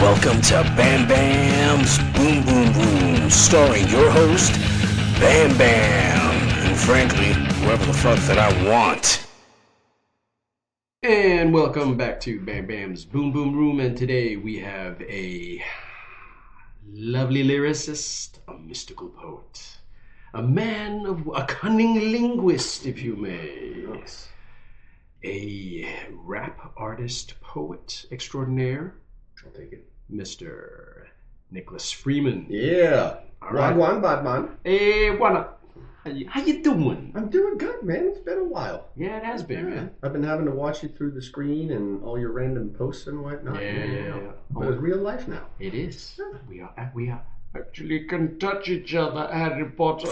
Welcome to Bam Bam's Boom Boom Boom, starring your host, Bam Bam, and frankly, whoever the fuck that I want. And welcome back to Bam Bam's Boom Boom Room, and today we have a lovely lyricist, a mystical poet, a man of a cunning linguist, if you may, a rap artist, poet extraordinaire. I'll take it. Mr. Nicholas Freeman. Yeah. All right. Wagwan, Batman. Hey, what up? How you doing? I'm doing good, man. It's been a while. Yeah, it has been, man. I've been having to watch you through the screen and all your random posts and whatnot. Yeah. But it's real life now. It is. We are actually can touch each other, Harry Potter.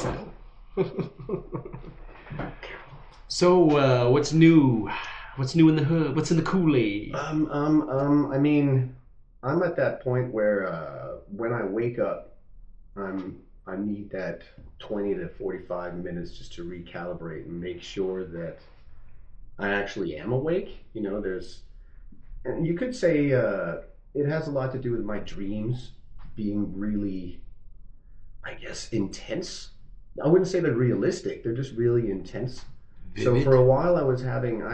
So, what's new? What's new in the hood? What's in the Kool-Aid? I mean, I'm at that point where when I wake up, I need that 20 to 45 minutes just to recalibrate and make sure that I actually am awake. You know, and you could say it has a lot to do with my dreams being really, I guess, intense. I wouldn't say they're realistic, they're just really intense. So for a while I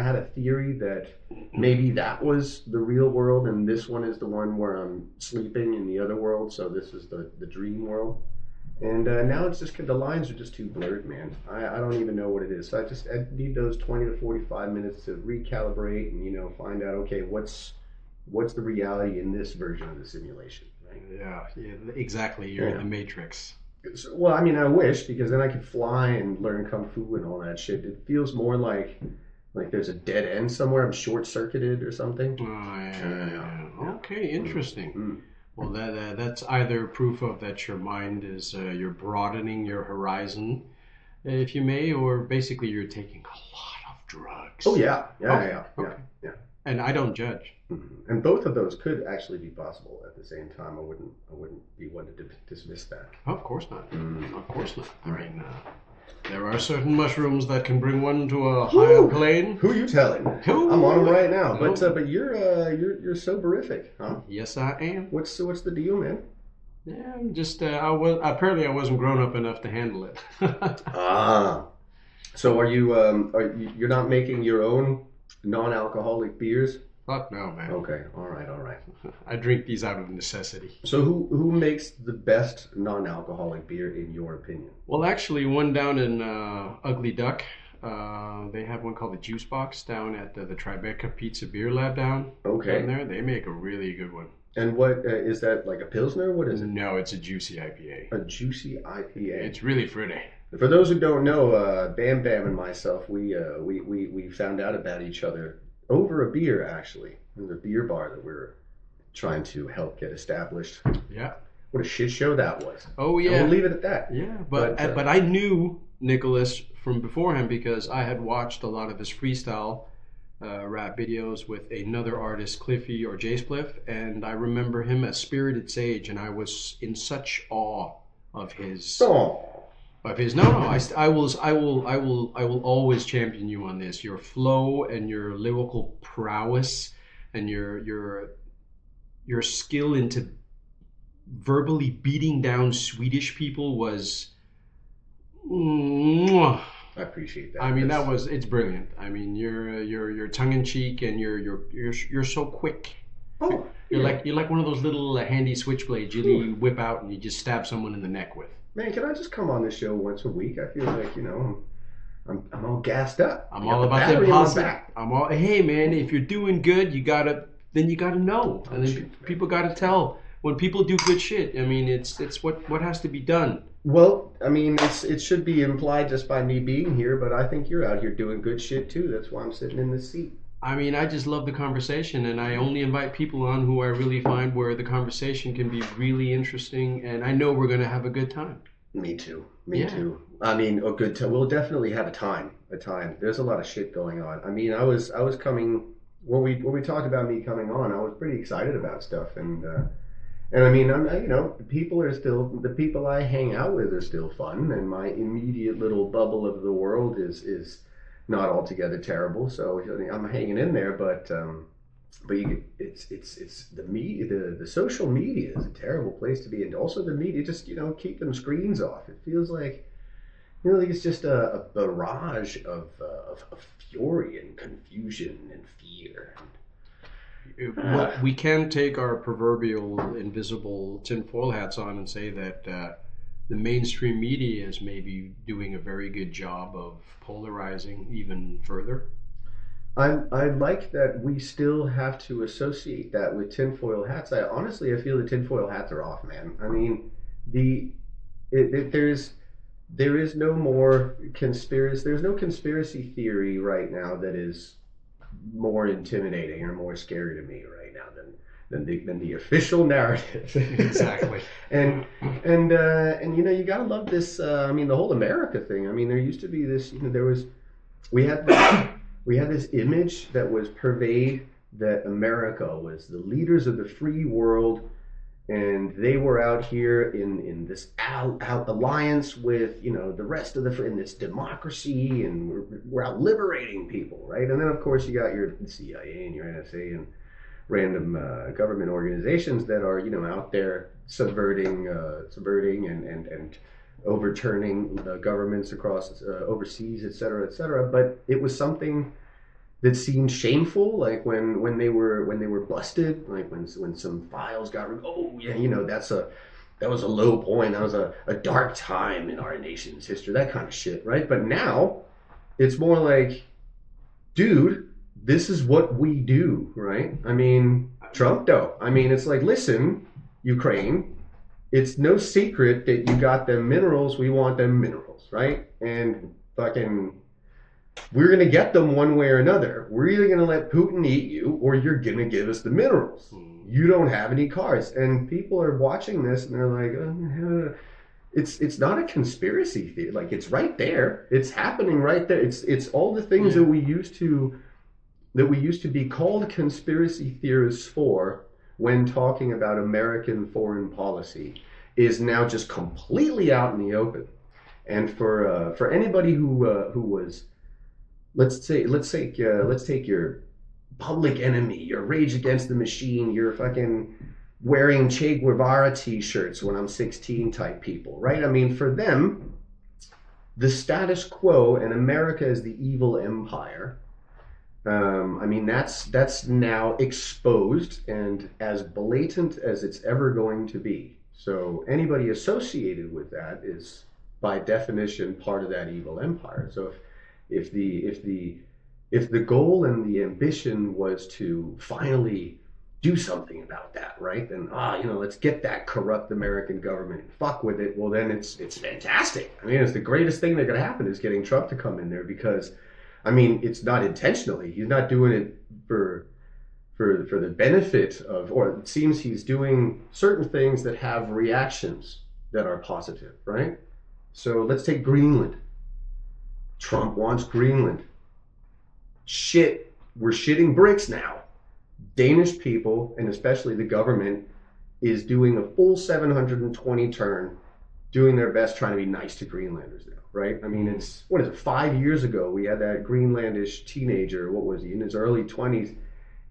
had a theory that maybe that was the real world and this one is the one where I'm sleeping in the other world, so this is the dream world. And now it's just, the lines are just too blurred, man. I don't even know what it is. So I need those 20 to 45 minutes to recalibrate and, you know, find out, okay, what's the reality in this version of the simulation, right? Yeah, exactly. You're in the Matrix. Well, I mean, I wish, because then I could fly and learn kung fu and all that shit. It feels more like there's a dead end somewhere. I'm short-circuited or something. Yeah. Okay, interesting. Mm-hmm. Well, that's either proof of that your mind is you're broadening your horizon, if you may, or basically you're taking a lot of drugs. Oh yeah. Okay. And I don't judge. Mm-hmm. And both of those could actually be possible at the same time. I wouldn't be one to dismiss that. Of course not. Mm-hmm. Of course not. I mean, there are certain mushrooms that can bring one to a higher plane. Who you telling? Who? I'm on them right now. But you're soberific, huh? Yes, I am. What's the deal, man? Yeah, I'm just I wasn't grown up enough to handle it. So you're not making your own non-alcoholic beers? Fuck no, man. Okay, all right. I drink these out of necessity. So who makes the best non-alcoholic beer in your opinion? Well, actually, one down in Ugly Duck, they have one called the Juice Box down at the Tribeca Pizza Beer Lab down there. They make a really good one. And what is that, like a Pilsner? What is it? No, it's a juicy IPA. A juicy IPA. It's really fruity. For those who don't know, Bam Bam and myself, we found out about each other over a beer, actually. It was a beer bar that we were trying to help get established. Yeah. What a shit show that was. Oh, yeah. And we'll leave it at that. Yeah, but I knew Nicholas from beforehand because I had watched a lot of his freestyle rap videos with another artist, Cliffy or Jay Spliff, and I remember him as Spirited Sage, and I was in such awe of his... I will always champion you on this. Your flow and your lyrical prowess and your skill into verbally beating down Swedish people was. I appreciate that. I mean, it's brilliant. I mean, you're tongue in cheek and you're so quick. Oh, you're like one of those little handy switchblades you whip out and you just stab someone in the neck with. Man, can I just come on this show once a week? I feel like, you know, I'm all gassed up. I'm all about that positive. Hey man, if you're doing good, you gotta know, and then people gotta tell when people do good shit. I mean, it's what has to be done. Well, I mean, it should be implied just by me being here, but I think you're out here doing good shit too. That's why I'm sitting in this seat. I mean, I just love the conversation, and I only invite people on who I really find where the conversation can be really interesting, and I know we're going to have a good time. Me too. Too. I mean, a good time. We'll definitely have a time. There's a lot of shit going on. I mean, I was coming when we talked about me coming on. I was pretty excited about stuff, and I mean, the people I hang out with are still fun, and my immediate little bubble of the world is not altogether terrible. So I'm hanging in there, but but it's the media, the social media is a terrible place to be, and also the media, just keep them screens off. It feels like like it's just a barrage of fury and confusion and fear. Well, we can take our proverbial invisible tinfoil hats on and say that the mainstream media is maybe doing a very good job of polarizing even further. I like that we still have to associate that with tinfoil hats. I feel the tinfoil hats are off, man. I mean, there is no more conspiracy. There's no conspiracy theory right now that is more intimidating or more scary to me right now than the official narrative. Exactly. and you gotta love this. I mean, the whole America thing. I mean, there used to be this. We had this image that was purveyed that America was the leaders of the free world, and they were out here in this alliance with the rest of in this democracy, and we're out liberating people, right? And then of course you got your CIA and your NSA and random government organizations that are out there subverting and overturning governments across overseas, et cetera, but it was something that seemed shameful, like when they were busted, like when some files got that was a low point, that was a dark time in our nation's history, that kind of shit, right? But now it's more like, dude, this is what we do, right? I mean, Trump though, I mean, it's like, listen, Ukraine, it's no secret that you got them minerals, we want them minerals, right? And fucking, we're going to get them one way or another. We're either going to let Putin eat you, or you're going to give us the minerals. You don't have any cards. And people are watching this and they're like, it's not a conspiracy theory. Like, it's right there. It's happening right there. It's all the things that we used to be called conspiracy theorists for when talking about American foreign policy is now just completely out in the open. And for anybody who was, let's take your public enemy, your Rage Against the Machine, your fucking wearing Che Guevara t-shirts when I'm 16 type people, right? I mean, for them, the status quo and America is the evil empire. I mean, that's now exposed and as blatant as it's ever going to be. So anybody associated with that is, by definition, part of that evil empire. So if the goal and the ambition was to finally do something about that, right? Then let's get that corrupt American government and fuck with it. Well, then it's fantastic. I mean, it's the greatest thing that could happen is getting Trump to come in there, because I mean, it's not intentionally. He's not doing it for the benefit of, or it seems he's doing certain things that have reactions that are positive, right? So let's take Greenland. Trump wants Greenland. Shit, we're shitting bricks now. Danish people, and especially the government, is doing a full 720 turn, doing their best trying to be nice to Greenlanders now, right? I mean, it's, 5 years ago, we had that Greenlandish teenager, what was he, in his early 20s,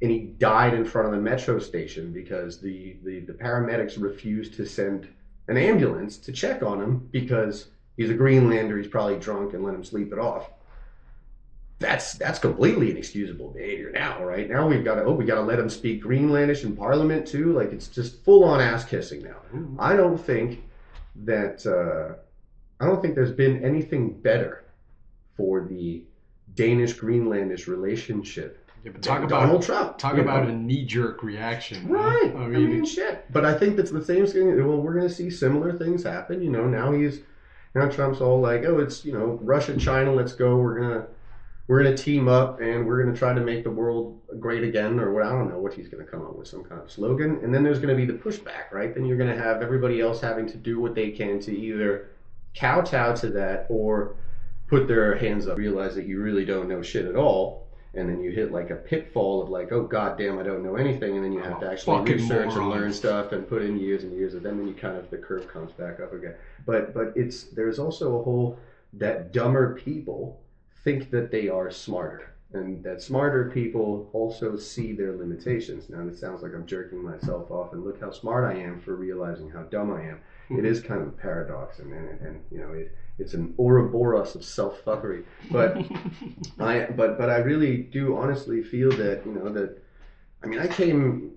and he died in front of the metro station because the paramedics refused to send an ambulance to check on him because he's a Greenlander, he's probably drunk, and let him sleep it off. That's completely inexcusable behavior now, right? Now we got to let him speak Greenlandish in Parliament too. Like, it's just full on ass kissing now. Mm-hmm. I don't think there's been anything better for the Danish Greenlandish relationship. Yeah, but talk about Donald Trump. Talk about a knee-jerk reaction, right? I mean, shit. But I think that's the same thing. Well, we're going to see similar things happen. Now Trump's all like, oh, it's Russia, China, let's go. We're gonna team up and we're gonna try to make the world great again, or what, I don't know what he's gonna come up with, some kind of slogan. And then there's gonna be the pushback, right? Then you're gonna have everybody else having to do what they can to either kowtow to that or put their hands up, realize that you really don't know shit at all, and then you hit like a pitfall of like, oh goddamn, I don't know anything, and then you have to actually research and learn stuff and put in years and years, and then you kind of, the curve comes back up again. But there's also a whole, that dumber people think that they are smarter. and that smarter people also see their limitations. Now, it sounds like I'm jerking myself off, and look how smart I am for realizing how dumb I am. It is kind of a paradox, and you know, it's an Ouroboros of self-fuckery. But I really do honestly feel that, you know, that, I mean, I came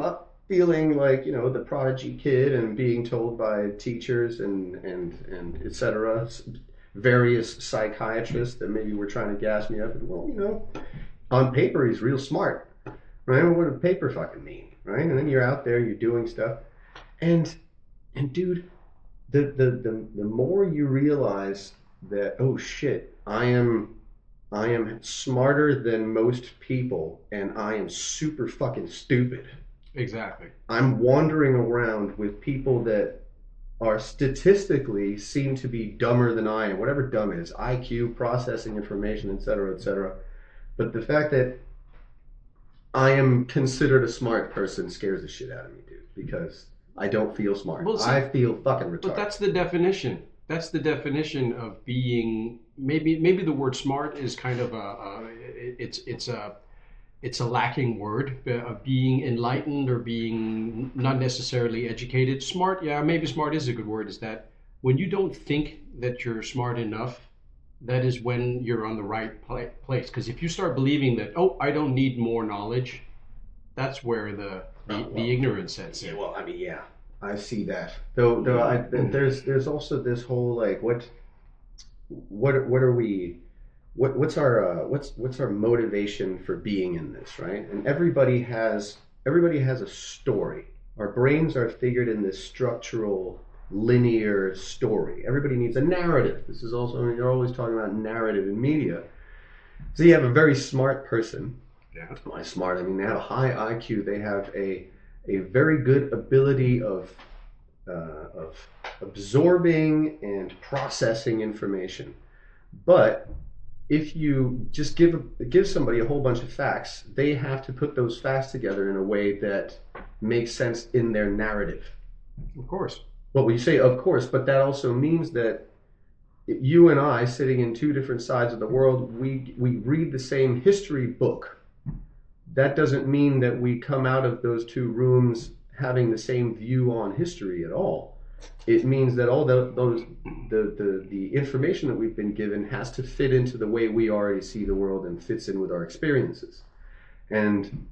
up feeling like, you know, the prodigy kid and being told by teachers and et cetera, various psychiatrists that maybe were trying to gas me up. And, well, you know, on paper he's real smart, right? What does paper fucking mean, right? And then you're out there, you're doing stuff, and dude, the more you realize that, oh shit, I am smarter than most people, and I am super fucking stupid. Exactly. I'm wandering around with people that are statistically seem to be dumber than I am, whatever dumb is, IQ, processing information, et cetera, et cetera. But the fact that I am considered a smart person scares the shit out of me, dude, because I don't feel smart. Well, see, I feel fucking retarded. But that's the definition. That's the definition of being. Maybe the word smart is kind of it's a lacking word of being enlightened or being not necessarily educated. Smart, yeah, maybe smart is a good word. Is that when you don't think that you're smart enough, that is when you're on the right place. Because if you start believing that, oh, I don't need more knowledge, that's where the ignorance sets in. Yeah, well, I mean, yeah, I see that. Though there's also this whole like what are we? What's our motivation for being in this, right? And everybody has a story. Our brains are figured in this structural, linear story. Everybody needs a narrative. This is also, you're always talking about narrative in media. So you have a very smart person. Yeah. By smart, I mean they have a high IQ. They have a very good ability of absorbing and processing information. But if you just give somebody a whole bunch of facts, they have to put those facts together in a way that makes sense in their narrative. Of course. Well, we say of course, but that also means that you and I, sitting in two different sides of the world, we read the same history book. That doesn't mean that we come out of those two rooms having the same view on history at all. It means that all the information that we've been given has to fit into the way we already see the world and fits in with our experiences. And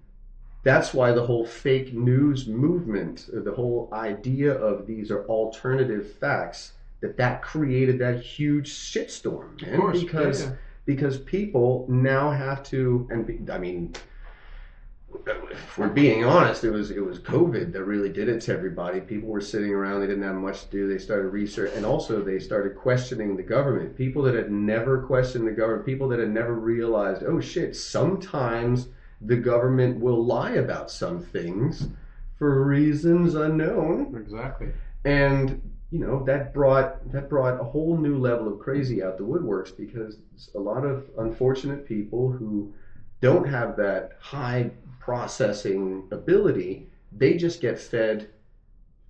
that's why the whole fake news movement, the whole idea of these are alternative facts, that created that huge shitstorm, man. Of course, because people now have to, and I mean, if we're being honest, it was COVID that really did it to everybody. People were sitting around, they didn't have much to do. They started research, and also they started questioning the government. People that had never questioned the government, people that had never realized, oh shit, sometimes the government will lie about some things for reasons unknown. Exactly. And you know, that brought a whole new level of crazy out the woodworks, because a lot of unfortunate people who don't have that high processing ability, they just get fed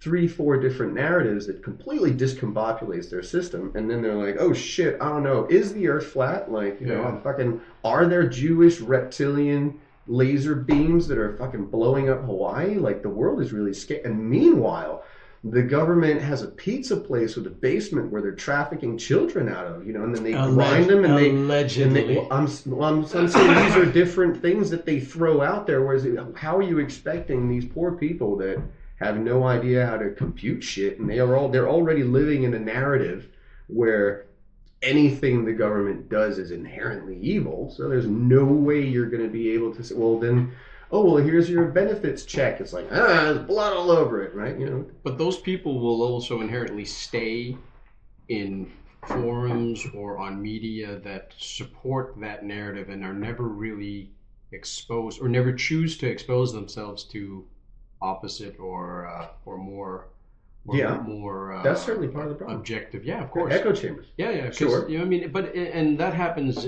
3-4 different narratives that completely discombobulates their system, and then they're like, oh shit, I don't know, is the earth flat? Like, you know, fucking, are there Jewish reptilian laser beams that are fucking blowing up Hawaii? Like, the world is really scary. And meanwhile, the government has a pizza place with a basement where they're trafficking children out of, you know, and then they grind them and allegedly. I'm saying these are different things that they throw out there. Whereas, how are you expecting these poor people that have no idea how to compute shit, and they're already living in a narrative where anything the government does is inherently evil? So there's no way you're going to be able to say, well then, oh, well, here's your benefits check. It's like, there's blood all over it, right? You know. But those people will also inherently stay in forums or on media that support that narrative and are never really exposed, or never choose to expose themselves to opposite or more. More. That's certainly part of the problem. Objective, yeah, of course. Echo chambers. Yeah, sure. You know, I mean, and that happens.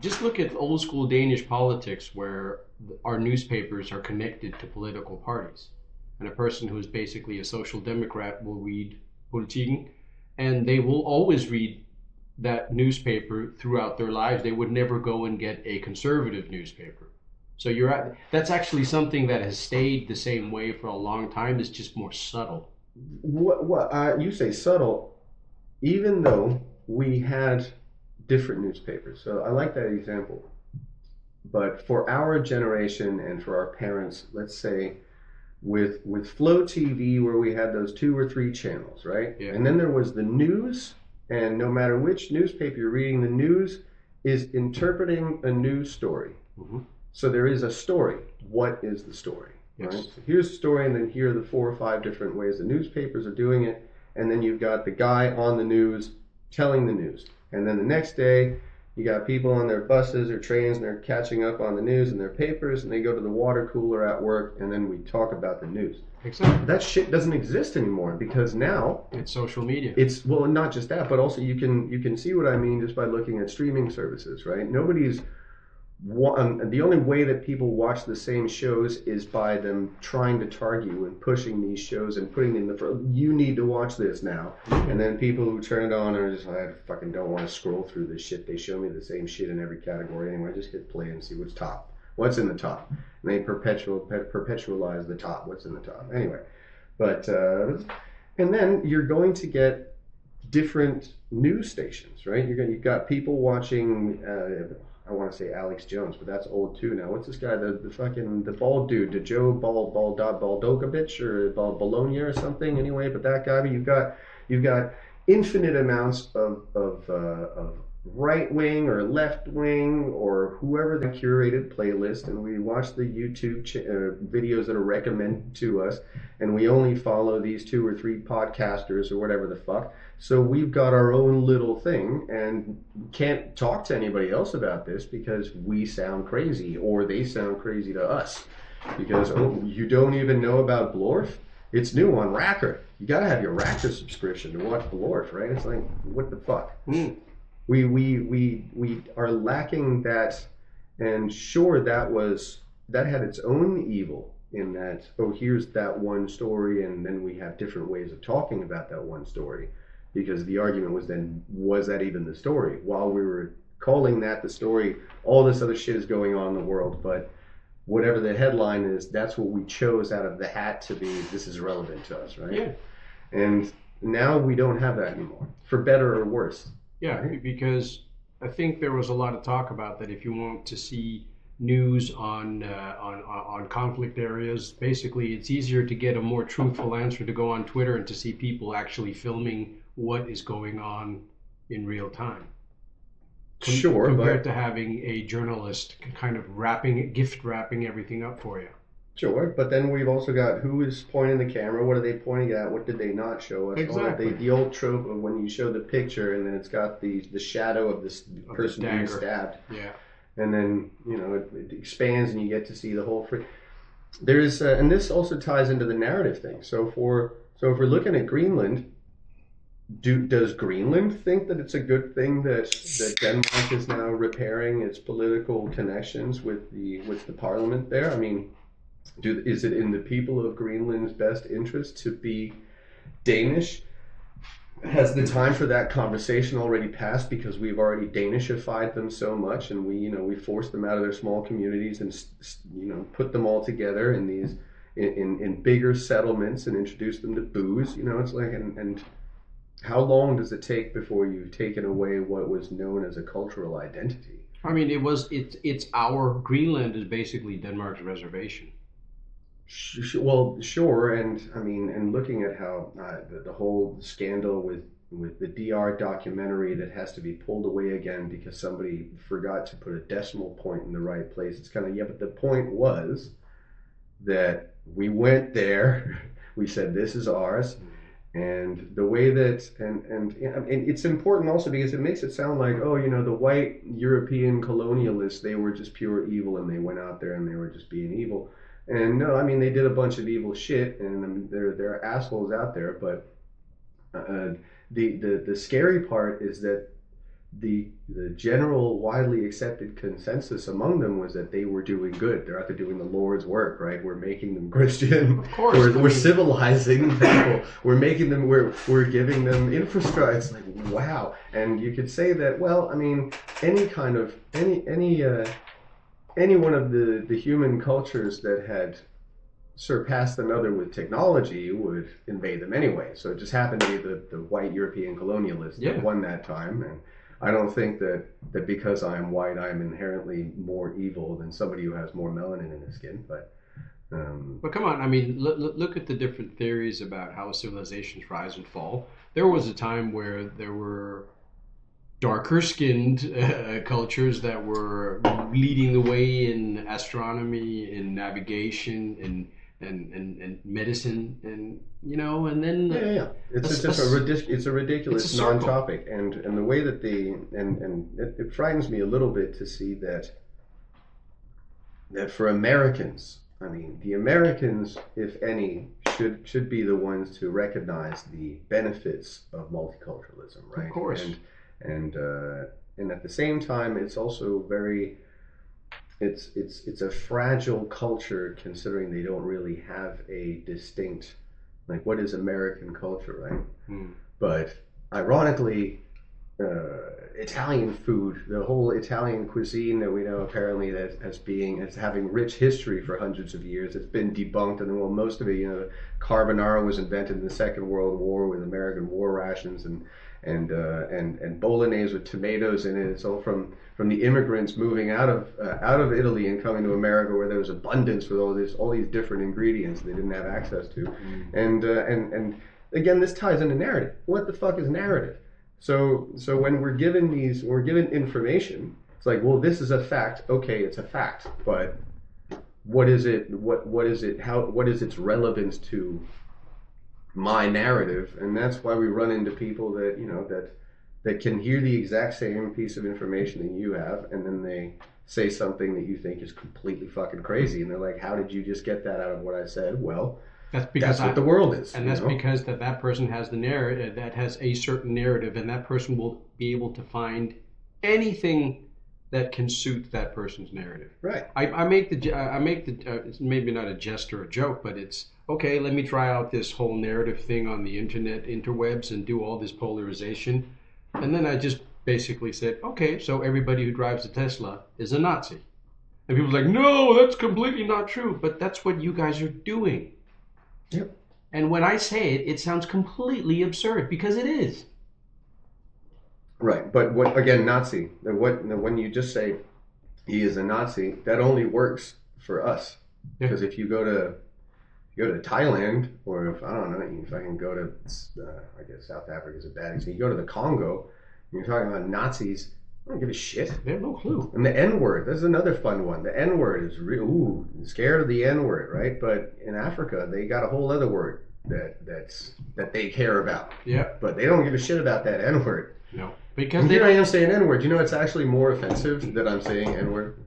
Just look at old school Danish politics, where our newspapers are connected to political parties, and a person who is basically a social democrat will read Politiken, and they will always read that newspaper throughout their lives. They would never go and get a conservative newspaper. So that's actually something that has stayed the same way for a long time. It's just more subtle. What you say subtle, even though we had different newspapers. So I like that example. But for our generation and for our parents, let's say with Flow TV, where we had those 2 or 3 channels, right? Yeah. And then there was the news, and no matter which newspaper you're reading, the news is interpreting a news story. Mm-hmm. So there is a story. What is the story? Yes. Right? So here's the story, and then here are the 4 or 5 different ways the newspapers are doing it, and then you've got the guy on the news telling the news. And then the next day, you got people on their buses or trains, and they're catching up on the news and their papers, and they go to the water cooler at work, and then we talk about the news. Exactly. That shit doesn't exist anymore because now it's social media. It's, well, not just that, but also you can see what I mean just by looking at streaming services, right? The only way that people watch the same shows is by them trying to target you and pushing these shows and putting in you need to watch this now. And then people who turn it on are just like, I fucking don't want to scroll through this shit. They show me the same shit in every category anyway. Just hit play and see what's in the top. And they perpetualize the top, what's in the top. Anyway, but and then you're going to get different news stations, right? You've got people watching. I want to say Alex Jones, but that's old too now. What's this guy? The bald dude, the Joe Baldogovich or Bologna or something. Anyway, but that guy. But you've got infinite amounts of right wing or left wing or whoever the curated playlist, and we watch the YouTube videos that are recommended to us, and we only follow these 2 or 3 podcasters or whatever the fuck. So we've got our own little thing and can't talk to anybody else about this because we sound crazy or they sound crazy to us. Because, you don't even know about Blorf? It's new on Racker. You gotta have your Racker subscription to watch Blorf, right? It's like, what the fuck? We are lacking that, and sure, that had its own evil in that, here's that one story, and then we have different ways of talking about that one story. Because the argument was then, was that even the story? While we were calling that the story, all this other shit is going on in the world, but whatever the headline is, that's what we chose out of the hat to be, this is relevant to us, right? Yeah. And now we don't have that anymore, for better or worse. Yeah, right? Because I think there was a lot of talk about that if you want to see news on conflict areas, basically it's easier to get a more truthful answer to go on Twitter and to see people actually filming what is going on in real time. Sure, compared to having a journalist kind of gift wrapping everything up for you. Sure, but then we've also got who is pointing the camera, what are they pointing at, what did they not show us? Exactly. The old trope of when you show the picture and then it's got the shadow of this person being stabbed. Yeah. And then, it expands and you get to see the whole There's and this also ties into the narrative thing. So if we're looking at Greenland, does Greenland think that it's a good thing that Denmark is now repairing its political connections with the parliament there? I mean, is it in the people of Greenland's best interest to be Danish? Has the time for that conversation already passed because we've already Danishified them so much, and we forced them out of their small communities and put them all together in these in bigger settlements and introduced them to booze? It's like and how long does it take before you've taken away what was known as a cultural identity? I mean, it's our Greenland is basically Denmark's reservation. Well, sure, and I mean, and looking at how the whole scandal with the DR documentary that has to be pulled away again because somebody forgot to put a decimal point in the right place. It's kind of, yeah, but the point was that we went there, we said this is ours, and the way that and it's important also because it makes it sound like, the white European colonialists, they were just pure evil and they went out there and they were just being evil. And no, I mean, they did a bunch of evil shit, and there are assholes out there. But the scary part is that the general widely accepted consensus among them was that they were doing good. They're out there doing the Lord's work, right? We're making them Christian. Of course. We're civilizing people. We're making them, we're giving them infrastructure. It's like, wow. And you could say that, well, I mean, any one of the human cultures that had surpassed another with technology would invade them anyway. So it just happened to be the white European colonialists that won that time. And I don't think that because I'm white, I'm inherently more evil than somebody who has more melanin in his skin. But come on, I mean, look at the different theories about how civilizations rise and fall. There was a time where there were darker-skinned cultures that were leading the way in astronomy, in navigation, and medicine, and and then it's a ridiculous non-topic, and the way that it frightens me a little bit to see that for Americans, I mean, the Americans, if any, should be the ones to recognize the benefits of multiculturalism, right? Of course. And at the same time, it's also it's a fragile culture, considering they don't really have a distinct, like, what is American culture, right? But ironically, Italian food, the whole Italian cuisine that we know apparently as having rich history for hundreds of years, it's been debunked, and well, most of it, carbonara was invented in the Second World War with American war rations, and bolognese with tomatoes in it. It's all from the immigrants moving out of Italy and coming to America, where there was abundance with all these different ingredients they didn't have access to. And again, this ties into narrative. What the fuck is narrative? So when we're given information, it's like, well, this is a fact. Okay, it's a fact, but what is it? What is it? What is its relevance to my narrative? And that's why we run into people that can hear the exact same piece of information that you have, and then they say something that you think is completely fucking crazy, and they're like, how did you just get that out of what I said? Well, that's what the world is. And that's because that person has the narrative, that has a certain narrative, and that person will be able to find anything that can suit that person's narrative. Right. I make the it's maybe not a jest or a joke, but it's okay. Let me try out this whole narrative thing on the interwebs, and do all this polarization, and then I just basically said, okay, so everybody who drives a Tesla is a Nazi, and people are like, no, that's completely not true, but that's what you guys are doing. Yep. And when I say it, it sounds completely absurd, because it is. Right, but what, again, Nazi, when you just say he is a Nazi, that only works for us. Because if you go to Thailand, or if I can go to, I guess South Africa is a bad example. You go to the Congo, and you're talking about Nazis, I don't give a shit. They have no clue. And the N-word, this is another fun one. The N-word is real, scared of the N-word, right? But in Africa, they got a whole other word that they care about. Yeah. But they don't give a shit about that N-word. No. Because here I am saying N-word. It's actually more offensive that I'm saying N-word.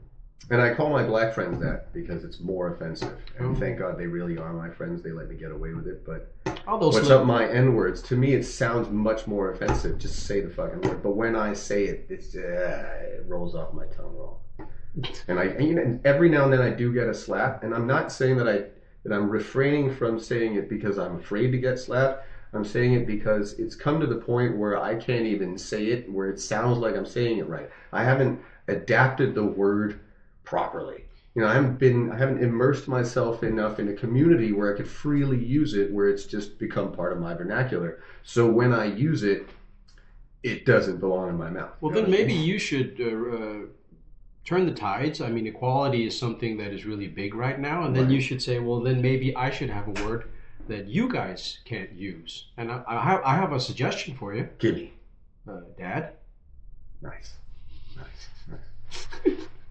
And I call my black friends that because it's more offensive. And thank God they really are my friends. They let me get away with it. But what's up my N-words? To me, it sounds much more offensive. Just say the fucking word. But when I say it, it rolls off my tongue wrong. And every now and then I do get a slap. And I'm not saying that I'm refraining from saying it because I'm afraid to get slapped. I'm saying it because it's come to the point where I can't even say it where it sounds like I'm saying it right. I haven't adapted the word properly. I haven't immersed myself enough in a community where I could freely use it, where it's just become part of my vernacular. So when I use it, it doesn't belong in my mouth. Well, then maybe you should turn the tides. I mean, equality is something that is really big right now, and then you should say, well, then maybe I should have a word that you guys can't use. And I have a suggestion for you. Give me. Dad? Nice.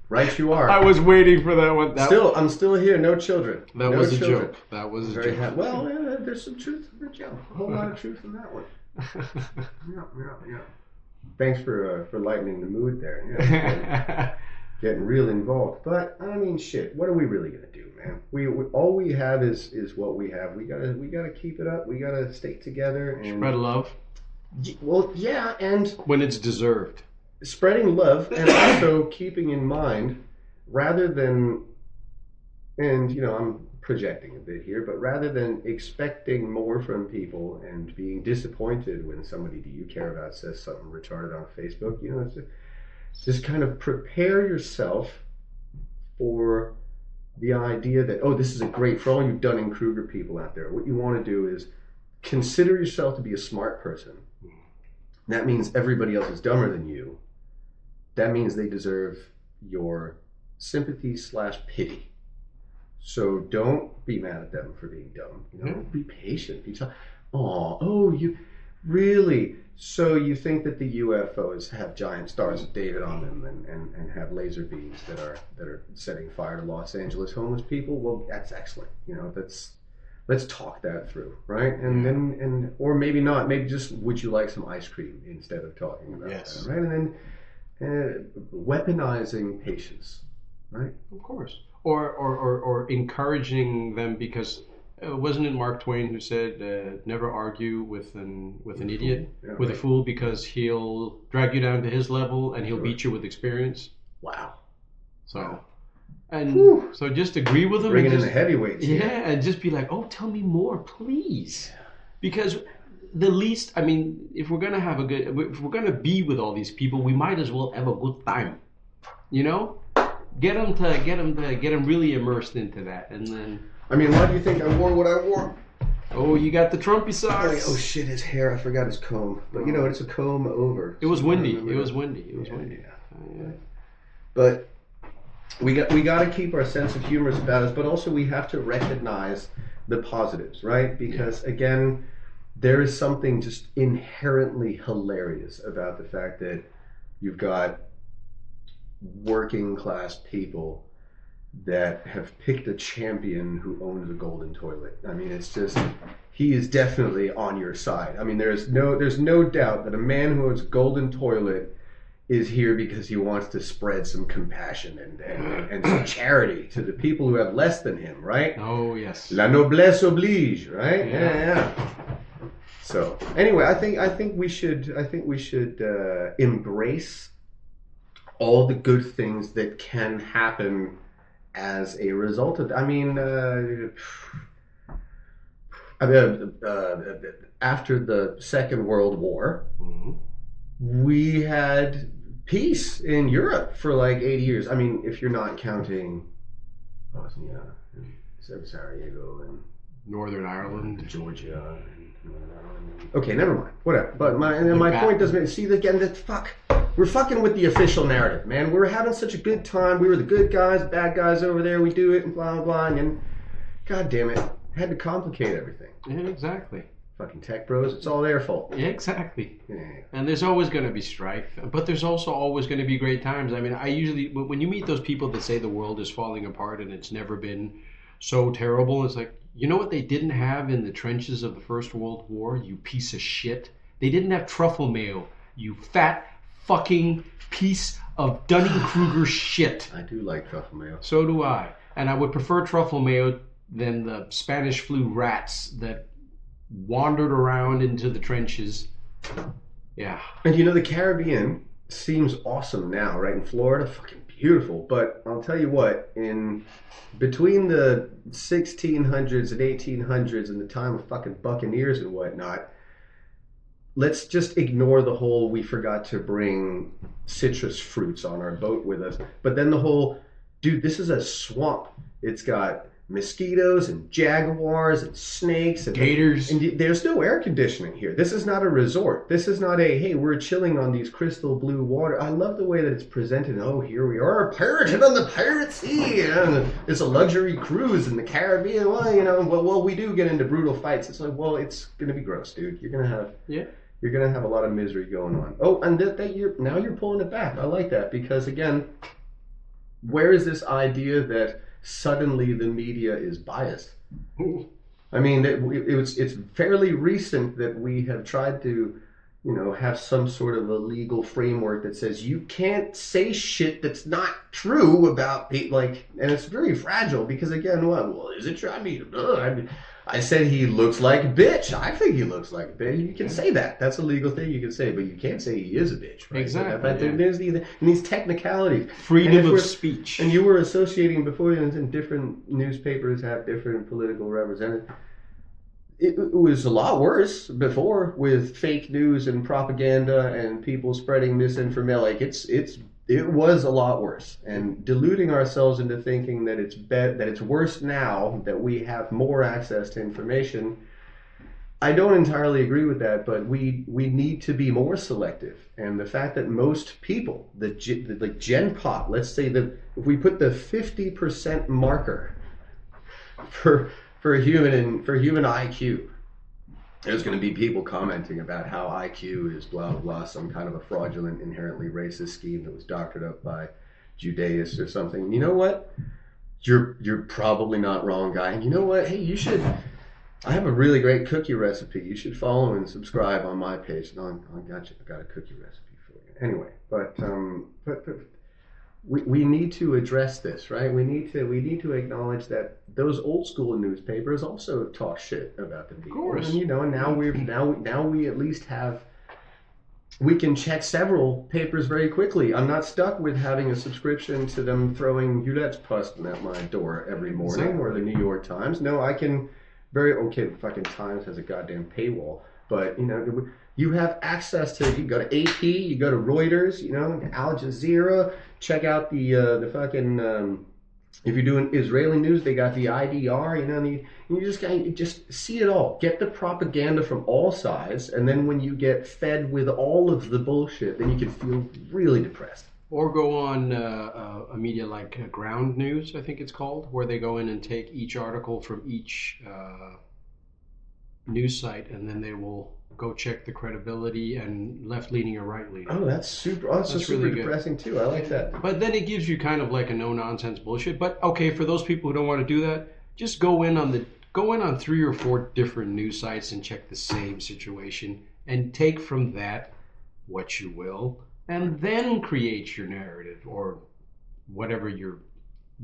Right you are. I was waiting for that one. I'm still here, no children. That was a joke. That was a joke. Well, there's some truth in the joke. A whole lot of truth in that one. Yeah. Thanks for lightening the mood there. Yeah. Getting real involved. But I mean, shit, what are we really gonna do, man? We all we have is what we have. We gotta keep it up. We gotta stay together and spread love. Well, yeah, and when it's deserved. spreading love and also keeping in mind, rather than, and I'm projecting a bit here, but rather than expecting more from people and being disappointed when somebody do you care about says something retarded on Facebook, it's just kind of prepare yourself for the idea that, oh, this is a great, for all you Dunning-Kruger people out there, what you want to do is consider yourself to be a smart person. That means everybody else is dumber than you. That means they deserve your sympathy / pity. So don't be mad at them for being dumb. Be patient. Oh, you really? So you think that the UFOs have giant stars of David on them and have laser beams that are setting fire to Los Angeles homeless people? Well, that's excellent. Let's talk that through, right? Or maybe not. Maybe just, would you like some ice cream instead of talking about that, right? And then weaponizing patience, right? Of course. Or encouraging them, because wasn't it Mark Twain who said, never argue with an idiot, with a fool, because he'll drag you down to his level and he'll beat you with experience. Wow. So just agree with them. Bringing in the heavyweights. Yeah, and just be like, oh, tell me more, please. Because the least, if we're gonna be with all these people, we might as well have a good time. Get them really immersed into that, and then. Why do you think I wore what I wore? Oh, you got the Trumpy socks. Oh shit, his hair! I forgot his comb. But it's a comb over. It was windy. It was windy. Yeah. But we got to keep our sense of humor about us, but also we have to recognize the positives, right? Because again, there is something just inherently hilarious about the fact that you've got working class people that have picked a champion who owns a golden toilet. It's just, he is definitely on your side. There's no doubt that a man who owns a golden toilet is here because he wants to spread some compassion and some charity to the people who have less than him, right? Oh yes. La noblesse oblige, right? Yeah. So anyway, I think we should embrace all the good things that can happen as a result of after the Second World War, we had peace in Europe for like 80 years. If you're not counting Bosnia and Sarajevo and Northern Ireland, Georgia. Okay, never mind. Whatever. But my point doesn't. See, again, we're fucking with the official narrative, man. We're having such a good time. We were the good guys, bad guys over there. We do it and blah blah blah. And god damn it, had to complicate everything. Yeah, exactly. Fucking tech bros. It's all their fault. Yeah, exactly. Yeah. And there's always going to be strife, but there's also always going to be great times. I usually, when you meet those people that say the world is falling apart and it's never been so terrible, it's like, you know what they didn't have in the trenches of the First World War, you piece of shit? They didn't have truffle mayo, you fat fucking piece of Dunning-Kruger shit. I do like truffle mayo. So do I. And I would prefer truffle mayo than the Spanish flu rats that wandered around into the trenches. Yeah. And the Caribbean seems awesome now, right? In Florida, fucking beautiful. But I'll tell you what, in between the 1600s and 1800s and the time of fucking buccaneers and whatnot, let's just ignore the whole we forgot to bring citrus fruits on our boat with us. But then the whole, dude, this is a swamp. It's got mosquitoes and jaguars and snakes and gators. And there's no air conditioning here. This is not a resort. This is not hey, we're chilling on these crystal blue water. I love the way that it's presented. Oh, here we are, pirated on the pirate sea. And it's a luxury cruise in the Caribbean. Well, we do get into brutal fights. It's like, well, it's gonna be gross, dude. You're gonna have a lot of misery going on. Oh, and now you're pulling it back. I like that, because again, where is this idea that suddenly the media is biased? It's fairly recent that we have tried to, have some sort of a legal framework that says you can't say shit that's not true about people, and it's very fragile, because again, well, is it true? I said he looks like a bitch. I think he looks like a bitch. You can say that. That's a legal thing you can say, but you can't say he is a bitch, right? Exactly. But there's these technicalities. Freedom of speech. And you were associating before, and different newspapers have different political representatives. It was a lot worse before with fake news and propaganda and people spreading misinformation. Like it was a lot worse, and deluding ourselves into thinking that it's worse now that we have more access to information. I don't entirely agree with that, but we need to be more selective. And the fact that most people, the Gen Pop, let's say that if we put the 50% marker for human IQ, there's going to be people commenting about how IQ is blah, blah, some kind of a fraudulent, inherently racist scheme that was doctored up by Judaists or something. You know what? You're probably not wrong, guy. And you know what? Hey, you should... I have a really great cookie recipe. You should follow and subscribe on my page. No, I got you. I got a cookie recipe for you. Anyway, but we need to address this, right? We need to acknowledge that those old school newspapers also talk shit about the people. Of course. And now we at least we can check several papers very quickly. I'm not stuck with having a subscription to them throwing Ulet's-Posten at my door every morning or the New York Times. No, I can the fucking Times has a goddamn paywall, but you have access to, you go to AP, you go to Reuters, Al Jazeera, check out the fucking, if you're doing Israeli news, they got the IDR, you just see it all. Get the propaganda from all sides, and then when you get fed with all of the bullshit, then you can feel really depressed. Or go on a media like Ground News, I think it's called, where they go in and take each article from each news site, and then they will go check the credibility and left-leaning or right-leaning. Oh, that's super. Oh, that's super really depressing too. I like that. But then it gives you kind of like a no-nonsense bullshit. But okay, for those people who don't want to do that, just go in on 3 or 4 different news sites and check the same situation, and take from that what you will. And then create your narrative or whatever your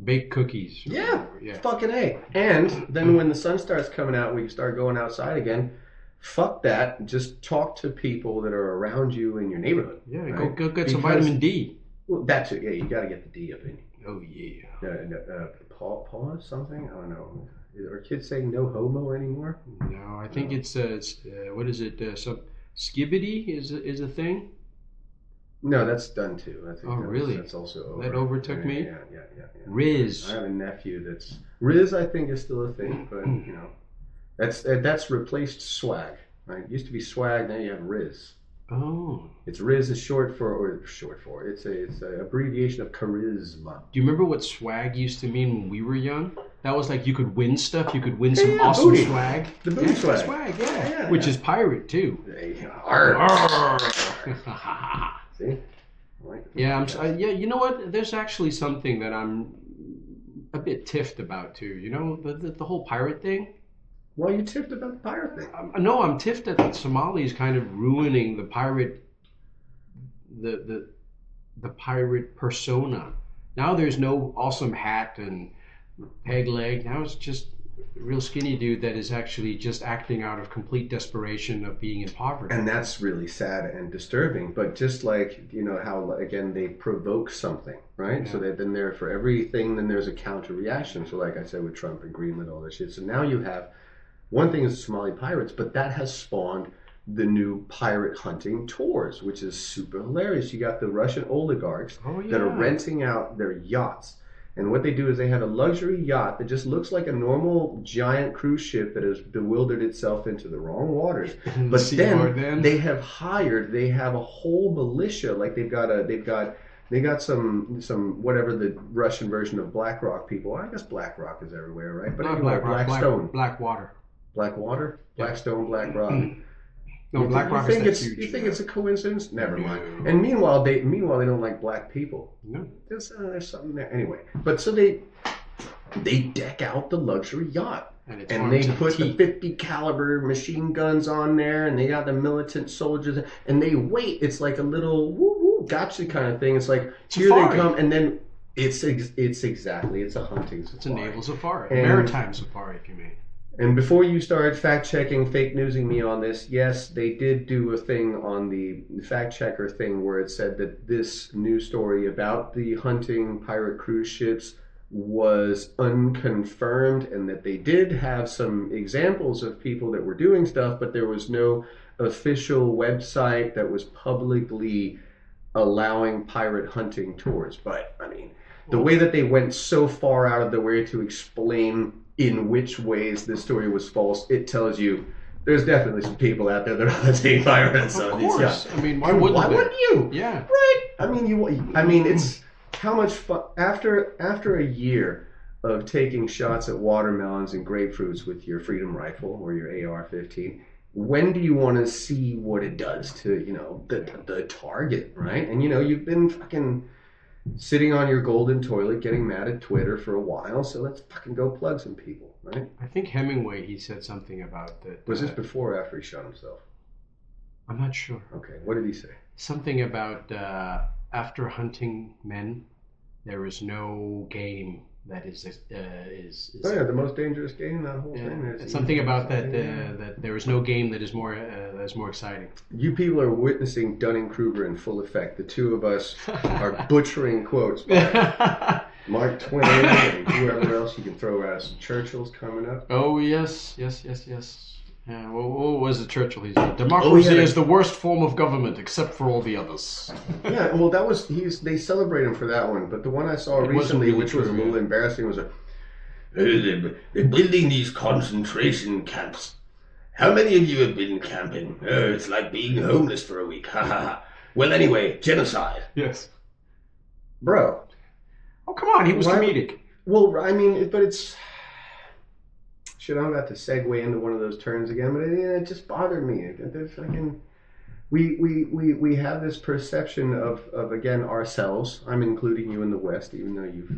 baked cookies. Yeah, fucking A. And then when the sun starts coming out, we start going outside again. Fuck that. Just talk to people that are around you in your neighborhood. Yeah, right? go get some vitamin D. Well, that's it. Yeah, you got to get the D up in you. Oh, yeah. Pause something? I don't know. Are kids saying no homo anymore? No, I think it's what is it? Some skibbity is a thing. No, that's done too. I think really? That's also over. That overtook me? Yeah. Riz. I have a nephew that's... Riz, I think, is still a thing, but, that's replaced swag, right? It used to be swag, now you have Riz. Oh. It's Riz is short for, it's a abbreviation of charisma. Do you remember what swag used to mean when we were young? That was like you could win stuff, you could win some awesome booty. Swag. The booty swag. Swag, yeah. Which is pirate, too. See? Yeah, you know what? There's actually something that I'm a bit tiffed about too. The whole pirate thing. Why are you tiffed about the pirate thing? No, I'm tiffed that the Somalis kind of ruining the pirate, the pirate persona. Now there's no awesome hat and peg leg. Now it's just a real skinny dude that is actually just acting out of complete desperation of being in poverty. And that's really sad and disturbing. But just like, how, again, they provoke something, right? Yeah. So that then there, for everything, then there's a counter reaction. So like I said with Trump and Greenland, all this shit. So now you have, one thing is the Somali pirates, but that has spawned the new pirate hunting tours, which is super hilarious. You got the Russian oligarchs that are renting out their yachts. And what they do is they have a luxury yacht that just looks like a normal giant cruise ship that has bewildered itself into the wrong waters. But then they have a whole militia. Like they got some whatever the Russian version of BlackRock people. I guess BlackRock is everywhere, right? But anyway, Blackstone. Blackwater. Blackwater? Blackstone, BlackRock. No, BlackRock is huge. You think it's a coincidence? Never mind. And meanwhile they don't like black people. No. There's something there. Anyway, but so they deck out the luxury yacht. And they put the 50 caliber machine guns on there, and they got the militant soldiers, and they wait. It's like a little woo-woo gotcha kind of thing. It's like, here they come, and then it's a hunting safari. It's a naval safari. Maritime safari, if you may. And before you start fact-checking, fake newsing me on this, yes, they did do a thing on the fact-checker thing where it said that this news story about the hunting pirate cruise ships was unconfirmed and that they did have some examples of people that were doing stuff, but there was no official website that was publicly allowing pirate hunting tours. But, I mean, the way that they went so far out of the way to explain in which ways this story was false, it tells you there's definitely some people out there that are hunting pirates. Of course. I mean, why wouldn't you? Yeah. Right. I mean, it's how much fun after a year of taking shots at watermelons and grapefruits with your Freedom rifle or your AR-15. When do you want to see what it does to the target, right? And you've been fucking sitting on your golden toilet getting mad at Twitter for a while, so let's fucking go plug some people, right? I think Hemingway, he said something about that. Was this before or after he shot himself? I'm not sure. Okay, what did he say? Something about after hunting men, there is no game that is Oh yeah, the most dangerous game, that whole thing. It's something about that that there is no game that is more exciting. You people are witnessing Dunning-Kruger in full effect. The two of us are butchering quotes by Mark Twain and whoever else you can throw at us. Churchill's coming up. Oh yes. Yeah, well, what was it Churchill? He said, democracy is the worst form of government, except for all the others. Yeah, well, that was they celebrate him for that one. But the one I saw recently, which was a little embarrassing, was they're building these concentration camps. How many of you have been camping? Oh, it's like being homeless for a week. Ha ha ha. Well, anyway, genocide. Yes. Bro. Oh, come on, he was comedic. Well, I mean, but it's... Shit, I'm about to segue into one of those terms again, but it just bothered me. We have this perception of again ourselves. I'm including you in the West, even though you've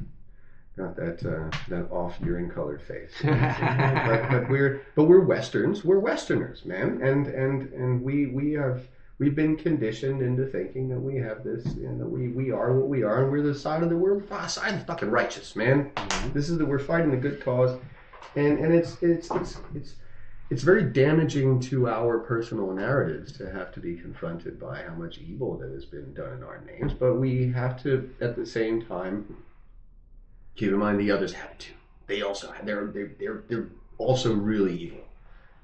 got that off urine colored face. but we're Westerns. We're Westerners, man, and we've been conditioned into thinking that we have this, we are what we are, and we're the side of the fucking righteous, man. Mm-hmm. This is we're fighting the good cause. And it's very damaging to our personal narratives to have to be confronted by how much evil that has been done in our names. But we have to, at the same time, keep in mind the others have to. They also they're also really evil.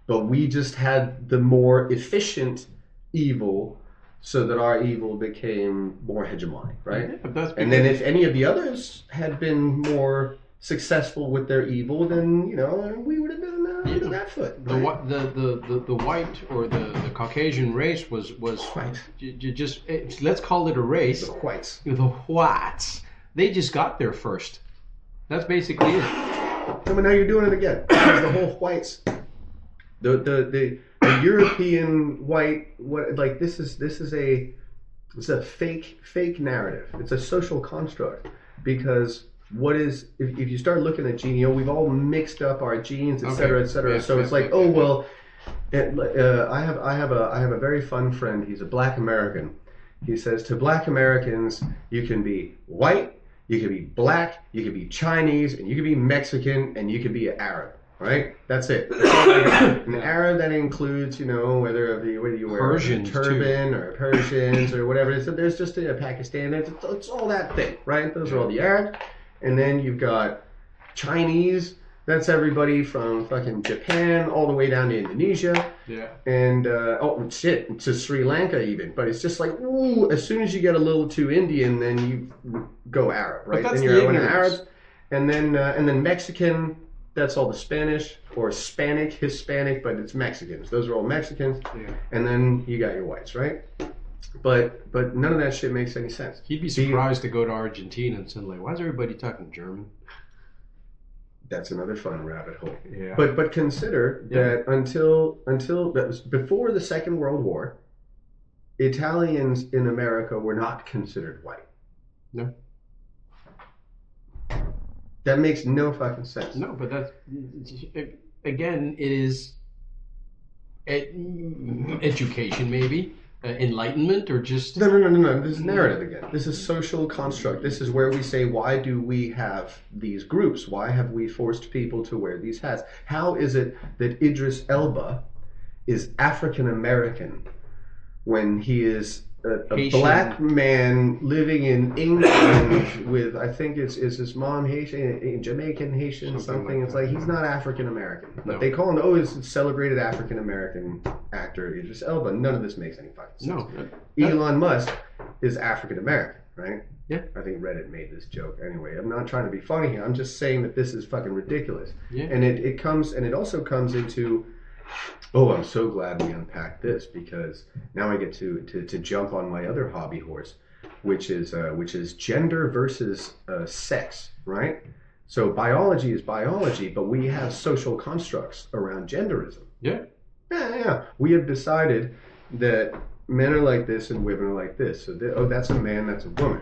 But we just had the more efficient evil, so that our evil became more hegemonic, right? Yeah, and then if any of the others had been more successful with their evil, then we would have been under that foot. Right? The white or the Caucasian race was white. Let's call it a race. The whites. The whites. They just got there first. That's basically it. So now you're doing it again. The whole whites. The European white. This is a fake narrative. It's a social construct because. What is if you start looking at gene? We've all mixed up our genes, et cetera, et cetera. So it's like, oh well, I have a very fun friend. He's a Black American. He says to Black Americans, you can be white, you can be black, you can be Chinese, and you can be Mexican, and you can be an Arab. Right? That's it. An Arab that includes, whether you wear Persians, a turban or Persians or whatever. So there's just a Pakistan. It's all that thing, right? Those are all the Arabs. And then you've got Chinese. That's everybody from fucking Japan all the way down to Indonesia. Yeah. And to Sri Lanka even. But it's just like, ooh, as soon as you get a little too Indian, then you go Arab, right? But that's then you're the Arabs, and then Mexican. That's all the Spanish or Hispanic, but it's Mexicans. Those are all Mexicans. Yeah. And then you got your whites, right? But none of that shit makes any sense. He'd be surprised to go to Argentina and say, like, why is everybody talking German? That's another fun rabbit hole. Yeah. But consider that until that was before the Second World War, Italians in America were not considered white. No. That makes no fucking sense. No, but that's again, it is education maybe. enlightenment or just... No. This is narrative again. This is social construct. This is where we say, why do we have these groups? Why have we forced people to wear these hats? How is it that Idris Elba is African American when he is a black man living in England with, I think it's his mom Haitian, Jamaican, Haitian, something. It's like he's not African American. But they call him, he's a celebrated African American actor, Idris Elba. None of this makes any fucking sense. No. Elon Musk is African American, right? Yeah. I think Reddit made this joke. Anyway, I'm not trying to be funny here. I'm just saying that this is fucking ridiculous. Yeah. And it also comes into... Oh, I'm so glad we unpacked this, because now I get to jump on my other hobby horse, which is gender versus sex, right? So biology is biology, but we have social constructs around genderism. Yeah. We have decided that men are like this and women are like this. So that's a man, that's a woman.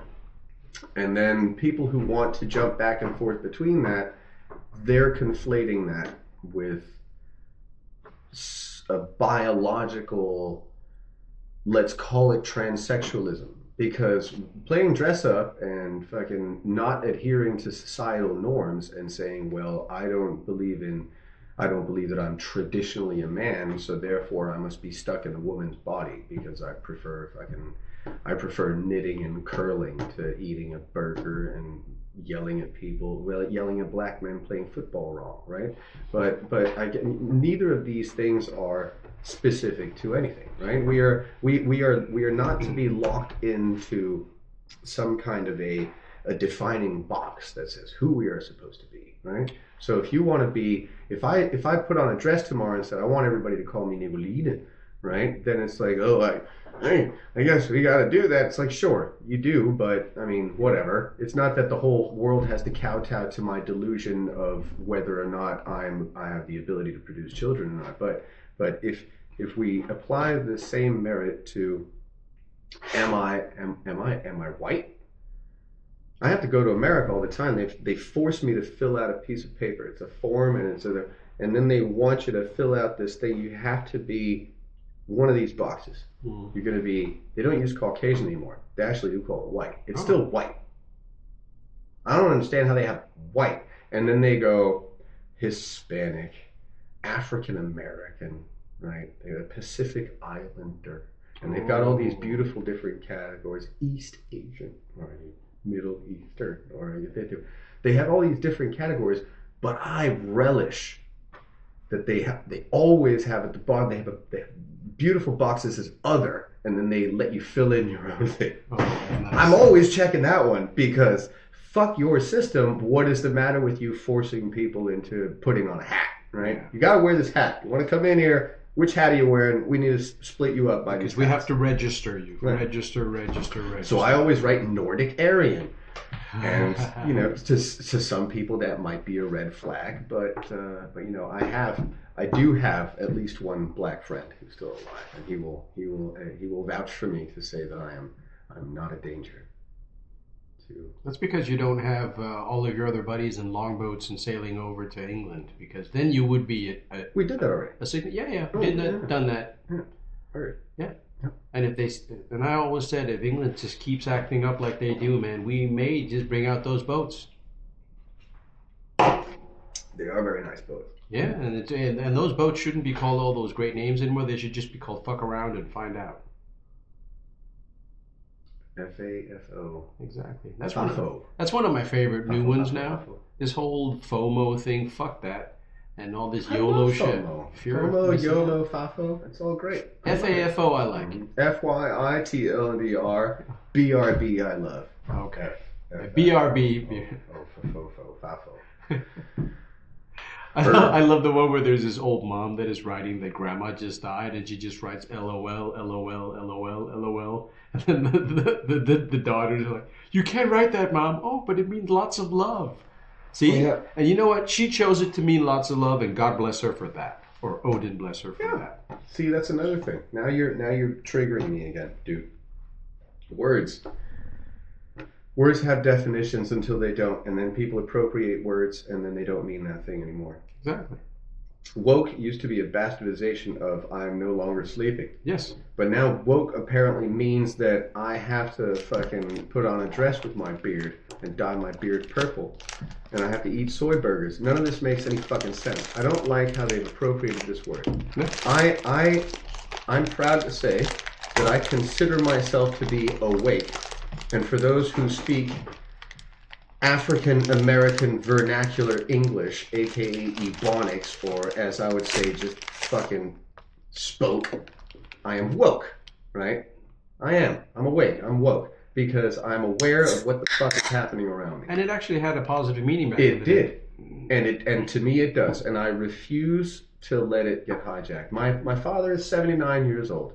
And then people who want to jump back and forth between that, they're conflating that with a biological, let's call it transsexualism, because playing dress up and fucking not adhering to societal norms and saying, well, I don't believe that I'm traditionally a man, so therefore I must be stuck in a woman's body because I prefer knitting and curling to eating a burger and yelling at people, yelling at black men playing football wrong, right? But neither of these things are specific to anything, right? We are not to be locked into some kind of a defining box that says who we are supposed to be, right? So if you want to be, if I put on a dress tomorrow and said I want everybody to call me Nicholas, right? Then it's like, I guess we got to do that. It's like, sure, you do, but I mean, whatever. It's not that the whole world has to kowtow to my delusion of whether or not I have the ability to produce children or not. But if we apply the same merit to am I white? I have to go to America all the time. They force me to fill out a piece of paper. It's a form, and then they want you to fill out this thing. You have to be one of these boxes. You're going to be, they don't use Caucasian anymore. They actually do call it white. It's still white. I don't understand how they have white. And then they go Hispanic, African American, right? They're a Pacific Islander. And they've got all these beautiful different categories. East Asian, or Middle Eastern, or they have all these different categories, but I relish that they always have at the bottom, they have beautiful boxes as other, and then they let you fill in your own thing. Nice. I'm always checking that one, because fuck your system. What is the matter with you forcing people into putting on a hat, right? You got to wear this hat. You want to come in here, which hat are you wearing? We need to split you up by these hats. We have to register you. Right. Register. So I always write Nordic Aryan. And to some people that might be a red flag, but I do have at least one black friend who's still alive, and he will vouch for me to say that I'm not a danger. That's because you don't have all of your other buddies in longboats and sailing over to England, because then you would be we did that already. Done that. Yeah. Heard. Yeah. And I always said, if England just keeps acting up like they do, man, we may just bring out those boats. They are very nice boats. Yeah, and those boats shouldn't be called all those great names anymore. They should just be called Fuck Around and Find Out. FAFO. Exactly. That's one of my favorite new ones now. This whole FOMO thing, fuck that. And all this YOLO shit. FOMO, YOLO, FAFO, it's all great. FAFO I like. FYITLDR, BRB I love. Okay. BRB. FAFO. I love the one where there's this old mom that is writing that grandma just died, and she just writes LOL, LOL, LOL, LOL. And then the daughters are like, you can't write that, Mom. Oh, but it means lots of love. See? Yeah. And you know what? She chose it to mean lots of love, and God bless her for that. Or Odin bless her for that. See, that's another thing. Now you're triggering me again, dude. Words have definitions until they don't, and then people appropriate words, and then they don't mean that thing anymore. Exactly. woke used to be a bastardization of I'm no longer sleeping. Yes. But now woke apparently means that I have to fucking put on a dress with my beard and dye my beard purple. And I have to eat soy burgers. None of this makes any fucking sense. I don't like how they've appropriated this word. No. I'm proud to say that I consider myself to be awake. And for those who speak African American vernacular English, aka Ebonics, or as I would say, just fucking spoke, I am woke, right? I am. I'm awake. I'm woke. Because I'm aware of what the fuck is happening around me. And it actually had a positive meaning back It did. And to me it does. And I refuse to let it get hijacked. My father is 79 years old.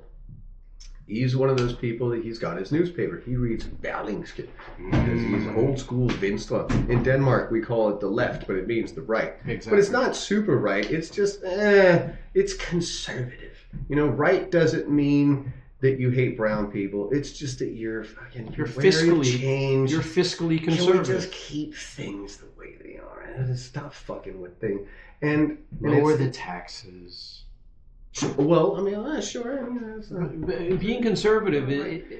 He's one of those people that he's got his newspaper. He reads Berlingske because he's old school Venstre. In Denmark, we call it the left, but it means the right. Exactly. But it's not super right. It's just, it's conservative. You know, right doesn't mean that you hate brown people. It's just that you're fiscally You're fiscally conservative. Can we just keep things the way they are and stop fucking with things and lower the taxes. Well, I mean, sure. I mean, being conservative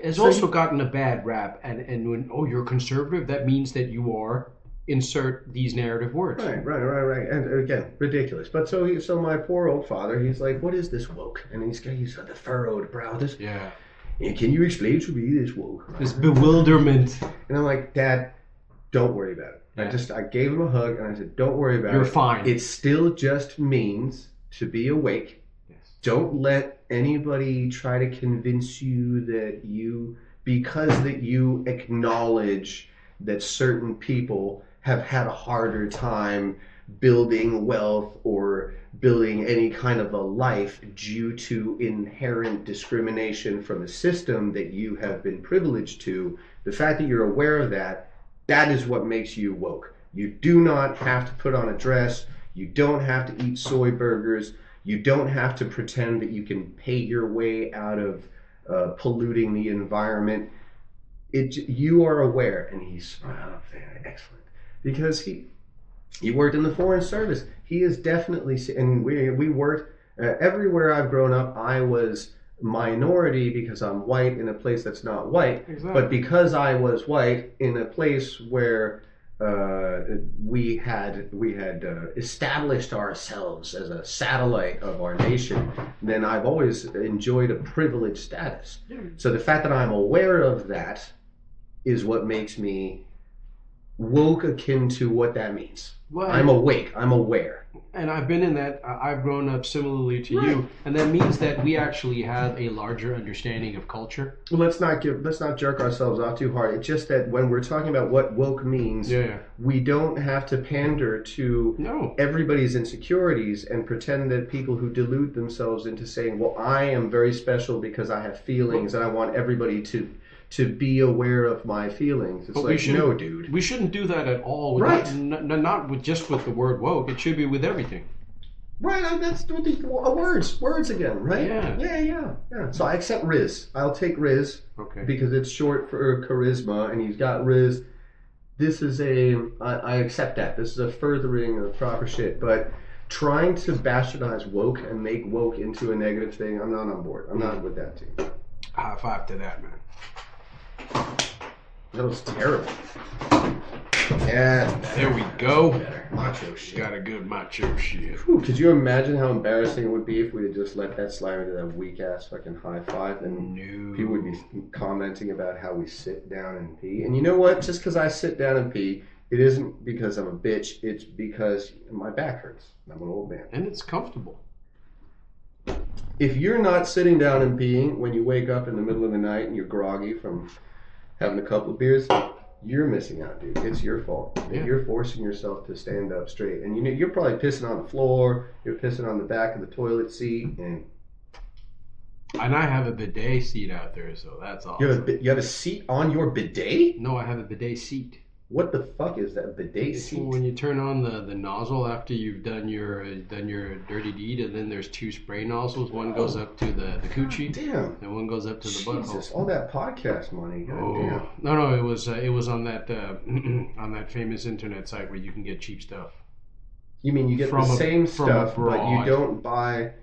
has also gotten a bad rap, and when you're conservative, that means that you are insert these narrative words. Right. And again, ridiculous. But so my poor old father, he's like, "What is this woke?" And he's got the furrowed brow. Yeah. And can you explain to me this woke? This bewilderment. And I'm like, Dad, don't worry about it. Yeah. I gave him a hug and I said, don't worry about it. You're fine. It still just means to be awake. Don't let anybody try to convince you that because you acknowledge that certain people have had a harder time building wealth or building any kind of a life due to inherent discrimination from a system that you have been privileged to. The fact that you're aware of that is what makes you woke. You do not have to put on a dress. You don't have to eat soy burgers. You don't have to pretend that you can pay your way out of polluting the environment. You are aware, and he's excellent because he worked in the Foreign Service. He is definitely, and we worked everywhere I've grown up. I was minority because I'm white in a place that's not white, exactly. But because I was white in a place where we had established ourselves as a satellite of our nation, then I've always enjoyed a privileged status. Yeah. So the fact that I'm aware of that is what makes me woke, akin to what that means. Well, I'm awake. I'm aware. And I've been in that. I've grown up similarly to you, and that means that we actually have a larger understanding of culture. Well, let's not jerk ourselves off too hard. It's just that when we're talking about what woke means, we don't have to pander to everybody's insecurities and pretend that people who delude themselves into saying, "Well, I am very special because I have feelings and I want everybody to be aware of my feelings." It's but like, no, dude. We shouldn't do that at all. Right. Not with just with the word woke. It should be with everything. Right. That's with the words again, right? Yeah. So I accept Riz. I'll take Riz. Okay. Because it's short for charisma, and he's got Riz. This is I accept that. This is a furthering of proper shit, but trying to bastardize woke and make woke into a negative thing, I'm not on board. I'm not with that team. High five to that, man. That was terrible. Yeah. There we go. Better. Macho shit. Got a good macho shit. Whew, could you imagine how embarrassing it would be if we had just let that slide into that weak ass fucking high five and people would be commenting about how we sit down and pee? And you know what? Just because I sit down and pee, it isn't because I'm a bitch. It's because my back hurts. I'm an old man. And it's comfortable. If you're not sitting down and peeing when you wake up in the middle of the night and you're groggy from having a couple of beers, you're missing out, dude. It's your fault. Yeah. You're forcing yourself to stand up straight. And you're probably pissing on the floor, you're pissing on the back of the toilet seat, and I have a bidet seat out there, so that's awesome. You have a seat on your bidet? No, I have a bidet seat. What the fuck is that bidet seat? When you turn on the nozzle after you've done your dirty deed, and then there's two spray nozzles. One goes up to the coochie, and one goes up to the butthole. All that podcast money. Damn. No, it was on that on that famous internet site where you can get cheap stuff. You mean you get the same stuff, but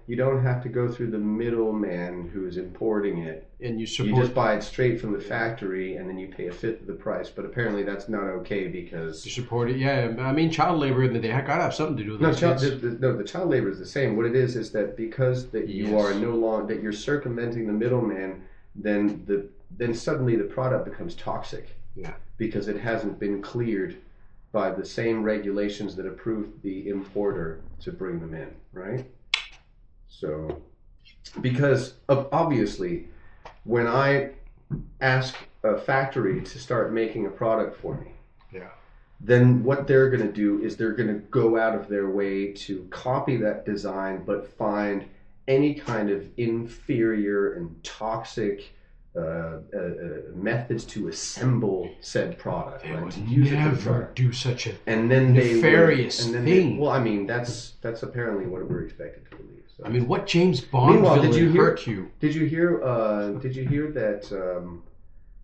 you don't have to go through the middleman who's importing it. And you just buy it straight from the factory, and then you pay a fifth of the price. But apparently that's not okay because you support it. Yeah, I mean, child labor, they got to have something to do with it. The child labor is the same. What it is that because that you are no longer that you're circumventing the middleman, then suddenly the product becomes toxic. Yeah. Because it hasn't been cleared by the same regulations that approved the importer to bring them in, right? So, because obviously, when I ask a factory to start making a product for me, then what they're going to do is they're going to go out of their way to copy that design, but find any kind of inferior and toxic methods to assemble said product. They would never do such a nefarious thing. Well, I mean, that's apparently what we're expected to believe. So. I mean, what James Bond villain hurt you? Did you hear that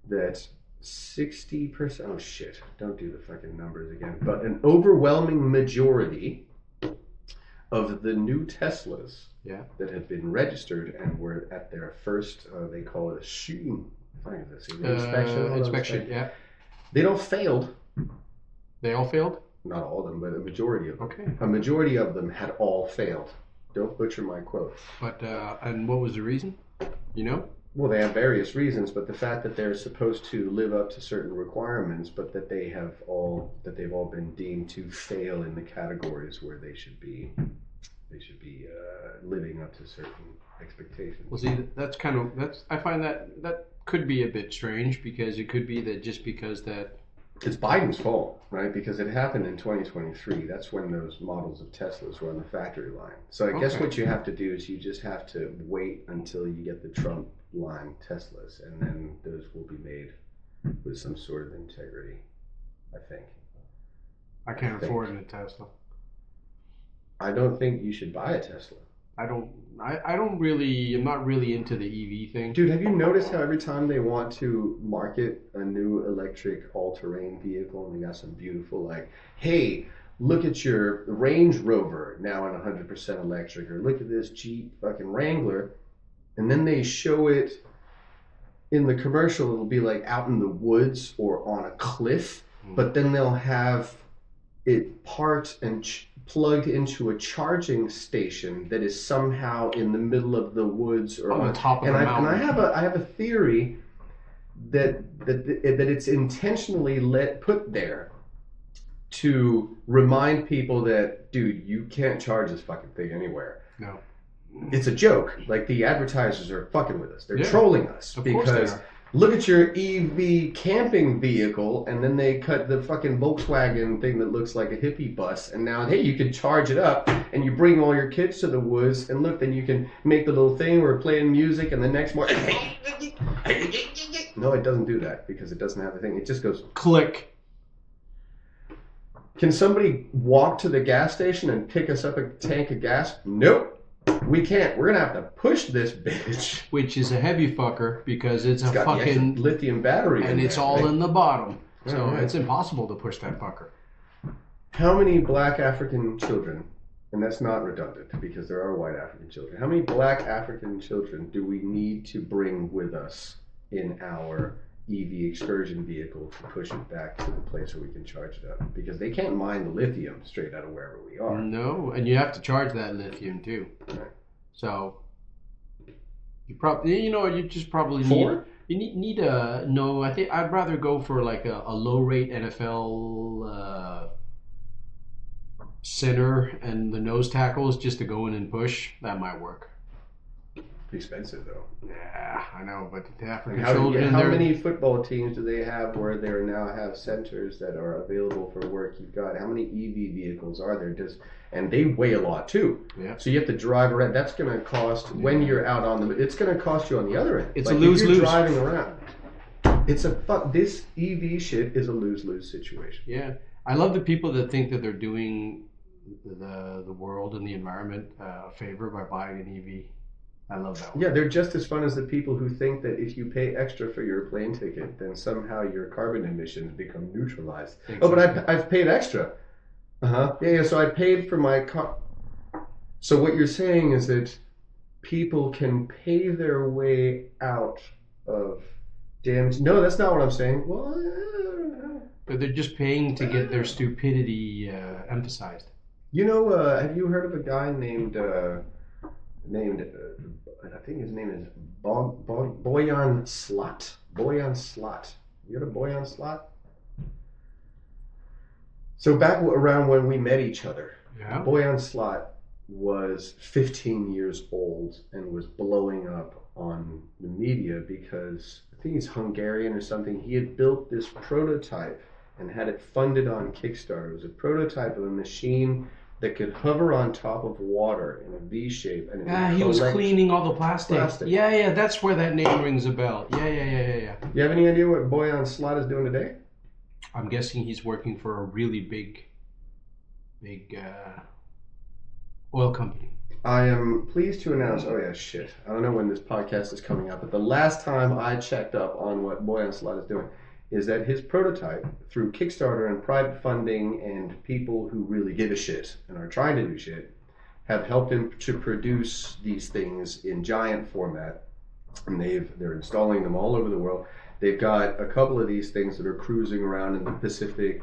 that 60%? Oh shit! Don't do the fucking numbers again. But an overwhelming majority of the new Teslas that have been registered and were at their first, they call it a shooting, inspection. Yeah. They all failed. They all failed? Not all of them, but a majority of them. Okay. A majority of them had all failed. Don't butcher my quote. But, and what was the reason? You know? Well, they have various reasons, but the fact that they're supposed to live up to certain requirements, but that they've all been deemed to fail in the categories where they should be living up to certain expectations. Well, see, I find that could be a bit strange because it could be that just because that it's Biden's fault, right? Because it happened in 2023. That's when those models of Teslas were on the factory line. So I guess what you have to do is you just have to wait until you get the Trump line Teslas, and then those will be made with some sort of integrity, I think. I can't afford a Tesla. I don't think you should buy a Tesla. I'm not really into the EV thing. Dude, have you noticed how every time they want to market a new electric all-terrain vehicle, and they got some beautiful, like, hey, look at your Range Rover now in 100% electric, or look at this Jeep fucking Wrangler, and then they show it in the commercial, it'll be like out in the woods or on a cliff, but then they'll have it parked and plugged into a charging station that is somehow in the middle of the woods or on the top of the mountain. And I have a theory that it's intentionally put there to remind people that, dude, you can't charge this fucking thing anywhere. No. It's a joke. Like, the advertisers are fucking with us. They're trolling us because look at your EV camping vehicle, and then they cut the fucking Volkswagen thing that looks like a hippie bus, and now, hey, you can charge it up, and you bring all your kids to the woods, and look, then you can make the little thing where we're playing music, and the next morning, no, it doesn't do that, because it doesn't have the thing. It just goes click. Can somebody walk to the gas station and pick us up a tank of gas? Nope. We can't. We're going to have to push this bitch. Which is a heavy fucker because it's a fucking lithium battery. And it's all in the bottom. So it's impossible to push that fucker. How many black African children, and that's not redundant because there are white African children, how many black African children do we need to bring with us in our EV excursion vehicle to push it back to the place where we can charge it up? Because they can't mine the lithium straight out of wherever we are. No, and you have to charge that lithium too. Right. So you probably, you just probably need a no. I think I'd rather go for like a low rate NFL center and the nose tackles just to go in and push. That might work. Expensive though. Yeah, I know, but the African children. How many football teams do they have where they now have centers that are available for work? You've got how many EV vehicles are there? And they weigh a lot too. Yeah. So you have to drive around. That's going to cost when you're out on the. It's going to cost you on the other end. It's like a lose-lose. Driving around. It's this EV shit is a lose-lose situation. Yeah, I love the people that think that they're doing the world and the environment a favor by buying an EV. I love that one. Yeah, they're just as fun as the people who think that if you pay extra for your plane ticket, then somehow your carbon emissions become neutralized. Exactly. Oh, but I've paid extra. Yeah. So I paid for my car. So what you're saying is that people can pay their way out of damage. No, that's not what I'm saying. Well, But they're just paying to get their stupidity emphasized. you know, have you heard of a guy named I think his name is Boyan Slat. Boyan Slat. You heard of Boyan Slat? So back around when we met each other, Yeah. Boyan Slat was 15 years old and was blowing up on the media because I think he's Hungarian or something. He had built this prototype and had it funded on Kickstarter. It was a prototype of a machine that could hover on top of water in a V shape. And He was cleaning all the plastic. Yeah, that's where that name rings a bell. Yeah. You have any idea what Boyan Slat is doing today? I'm guessing he's working for a really big oil company. I am pleased to announce, oh yeah, shit. I don't know when this podcast is coming up, but the last time I checked up on what Boyan Slat is doing is that his prototype, through Kickstarter and private funding and people who really give a shit and are trying to do shit, have helped him to produce these things in giant format. And they're installing them all over the world. They've got a couple of these things that are cruising around in the Pacific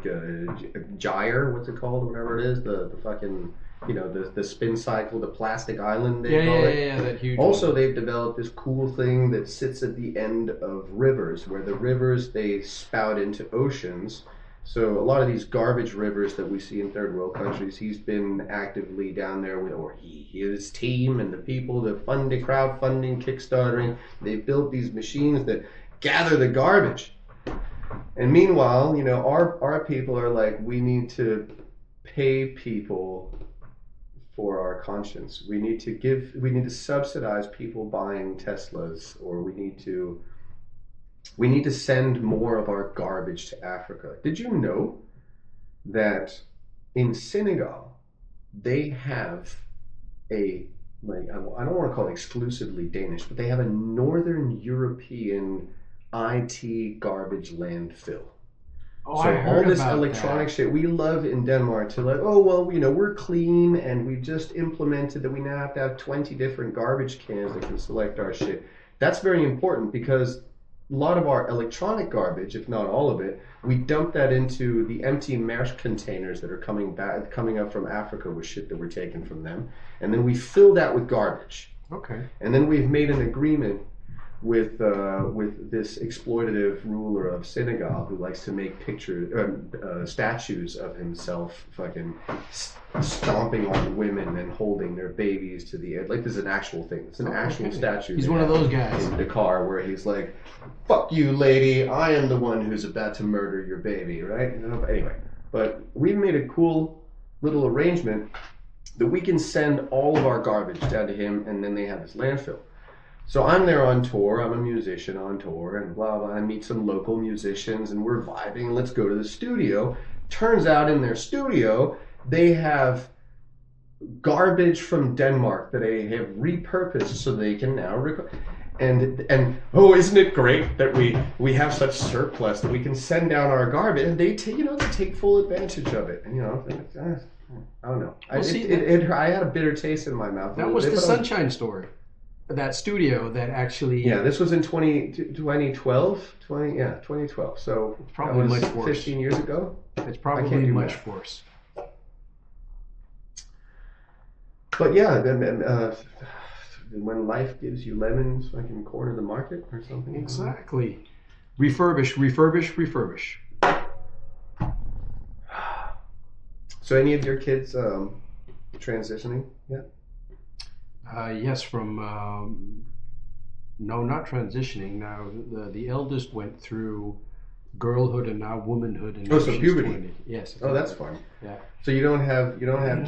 gyre, what's it called, whatever it is, the fucking, you know, the spin cycle, the plastic island they call it. Yeah, that huge Also, one. they've developed this cool thing that sits at the end of rivers, where the rivers, they spout into oceans. So a lot of these garbage rivers that we see in third world countries, he's been actively down there with, or his team and the people, the funding, crowdfunding, Kickstartering, they built these machines that gather the garbage. And meanwhile, you know, our people are like, we need to pay people for our conscience. We need to subsidize people buying Teslas, or we need to send more of our garbage to Africa. Did you know that in Senegal, they have I don't want to call it exclusively Danish, but they have a Northern European IT garbage landfill. Oh, So I heard all this about electronic that. shit we love in Denmark to like, oh well, you know, we're clean and we've just implemented that we now have to have 20 different garbage cans that can select our shit. That's very important because a lot of our electronic garbage, if not all of it, we dump that into the empty mesh containers that are coming up from Africa with shit that we're taking from them, and then we fill that with garbage. Okay. And then we've made an agreement with this exploitative ruler of Senegal who likes to make statues of himself fucking stomping on women and holding their babies to the end. Like, there's an actual thing. It's an actual statue. He's one of those guys. In the car where he's like, fuck you, lady, I am the one who's about to murder your baby, right? Anyway, but we've made a cool little arrangement that we can send all of our garbage down to him, and then they have this landfill. So I'm there on tour, I'm a musician on tour, and blah, blah, I meet some local musicians, and we're vibing, let's go to the studio. Turns out in their studio, they have garbage from Denmark that they have repurposed so they can now record. And oh, isn't it great that we have such surplus that we can send down our garbage, and they take full advantage of it. And you know, I don't know. Well, I had a bitter taste in my mouth. That was the Sunshine Story. That studio that actually... Yeah, this was in 2012. 2012. So it's probably that was much worse. 15 years ago. It's probably much worse. But yeah, then when life gives you lemons, I can corner the market or something. Exactly. Refurbish. So any of your kids transitioning yet? Yes, from no, not transitioning. Now the eldest went through girlhood and now womanhood, and now so she's puberty. 20. Yes. Oh, that's fun. Yeah. So you don't have